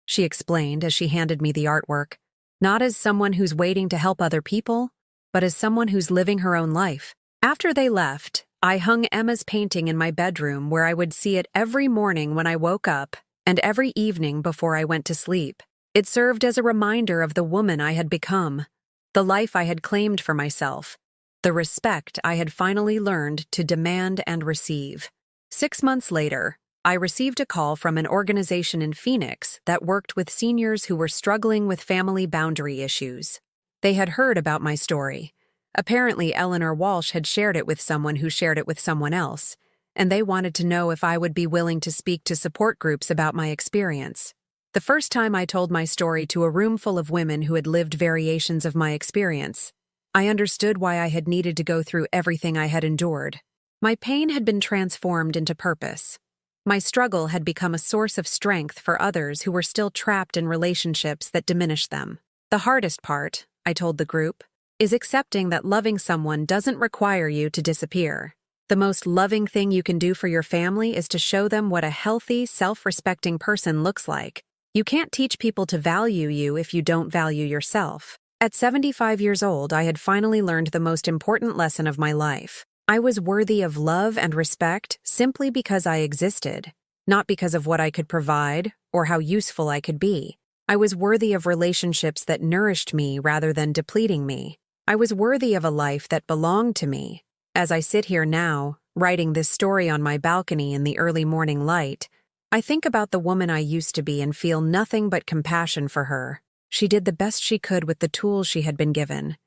she explained as she handed me the artwork, not as someone who's waiting to help other people, but as someone who's living her own life. After they left, I hung Emma's painting in my bedroom where I would see it every morning when I woke up and every evening before I went to sleep. It served as a reminder of the woman I had become, the life I had claimed for myself, the respect I had finally learned to demand and receive. 6 months later, I received a call from an organization in Phoenix that worked with seniors who were struggling with family boundary issues. They had heard about my story. Apparently, Eleanor Walsh had shared it with someone who shared it with someone else, and they wanted to know if I would be willing to speak to support groups about my experience. The first time I told my story to a room full of women who had lived variations of my experience, I understood why I had needed to go through everything I had endured. My pain had been transformed into purpose. My struggle had become a source of strength for others who were still trapped in relationships that diminished them. The hardest part, I told the group, is accepting that loving someone doesn't require you to disappear. The most loving thing you can do for your family is to show them what a healthy, self-respecting person looks like. You can't teach people to value you if you don't value yourself. At 75 years old, I had finally learned the most important lesson of my life. I was worthy of love and respect simply because I existed, not because of what I could provide or how useful I could be. I was worthy of relationships that nourished me rather than depleting me. I was worthy of a life that belonged to me. As I sit here now, writing this story on my balcony in the early morning light, I think about the woman I used to be and feel nothing but compassion for her. She did the best she could with the tools she had been given.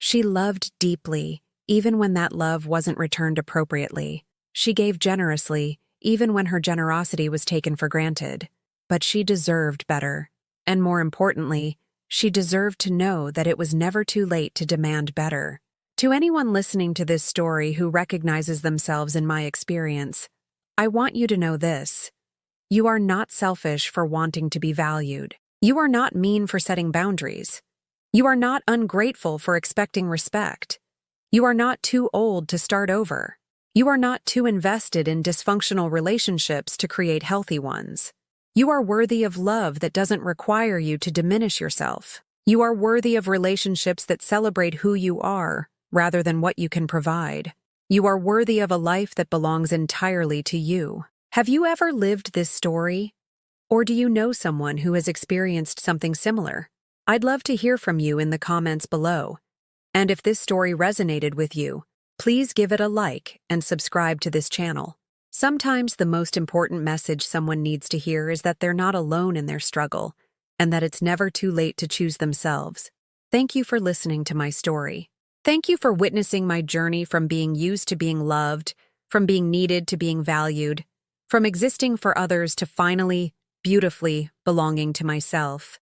She loved deeply, even when that love wasn't returned appropriately. She gave generously, even when her generosity was taken for granted. But she deserved better. And more importantly, she deserved to know that it was never too late to demand better. To anyone listening to this story who recognizes themselves in my experience, I want you to know this. You are not selfish for wanting to be valued. You are not mean for setting boundaries. You are not ungrateful for expecting respect. You are not too old to start over. You are not too invested in dysfunctional relationships to create healthy ones. You are worthy of love that doesn't require you to diminish yourself. You are worthy of relationships that celebrate who you are, rather than what you can provide. You are worthy of a life that belongs entirely to you. Have you ever lived this story? Or do you know someone who has experienced something similar? I'd love to hear from you in the comments below. And if this story resonated with you, please give it a like and subscribe to this channel. Sometimes the most important message someone needs to hear is that they're not alone in their struggle, and that it's never too late to choose themselves. Thank you for listening to my story. Thank you for witnessing my journey from being used to being loved, from being needed to being valued, from existing for others to finally, beautifully belonging to myself.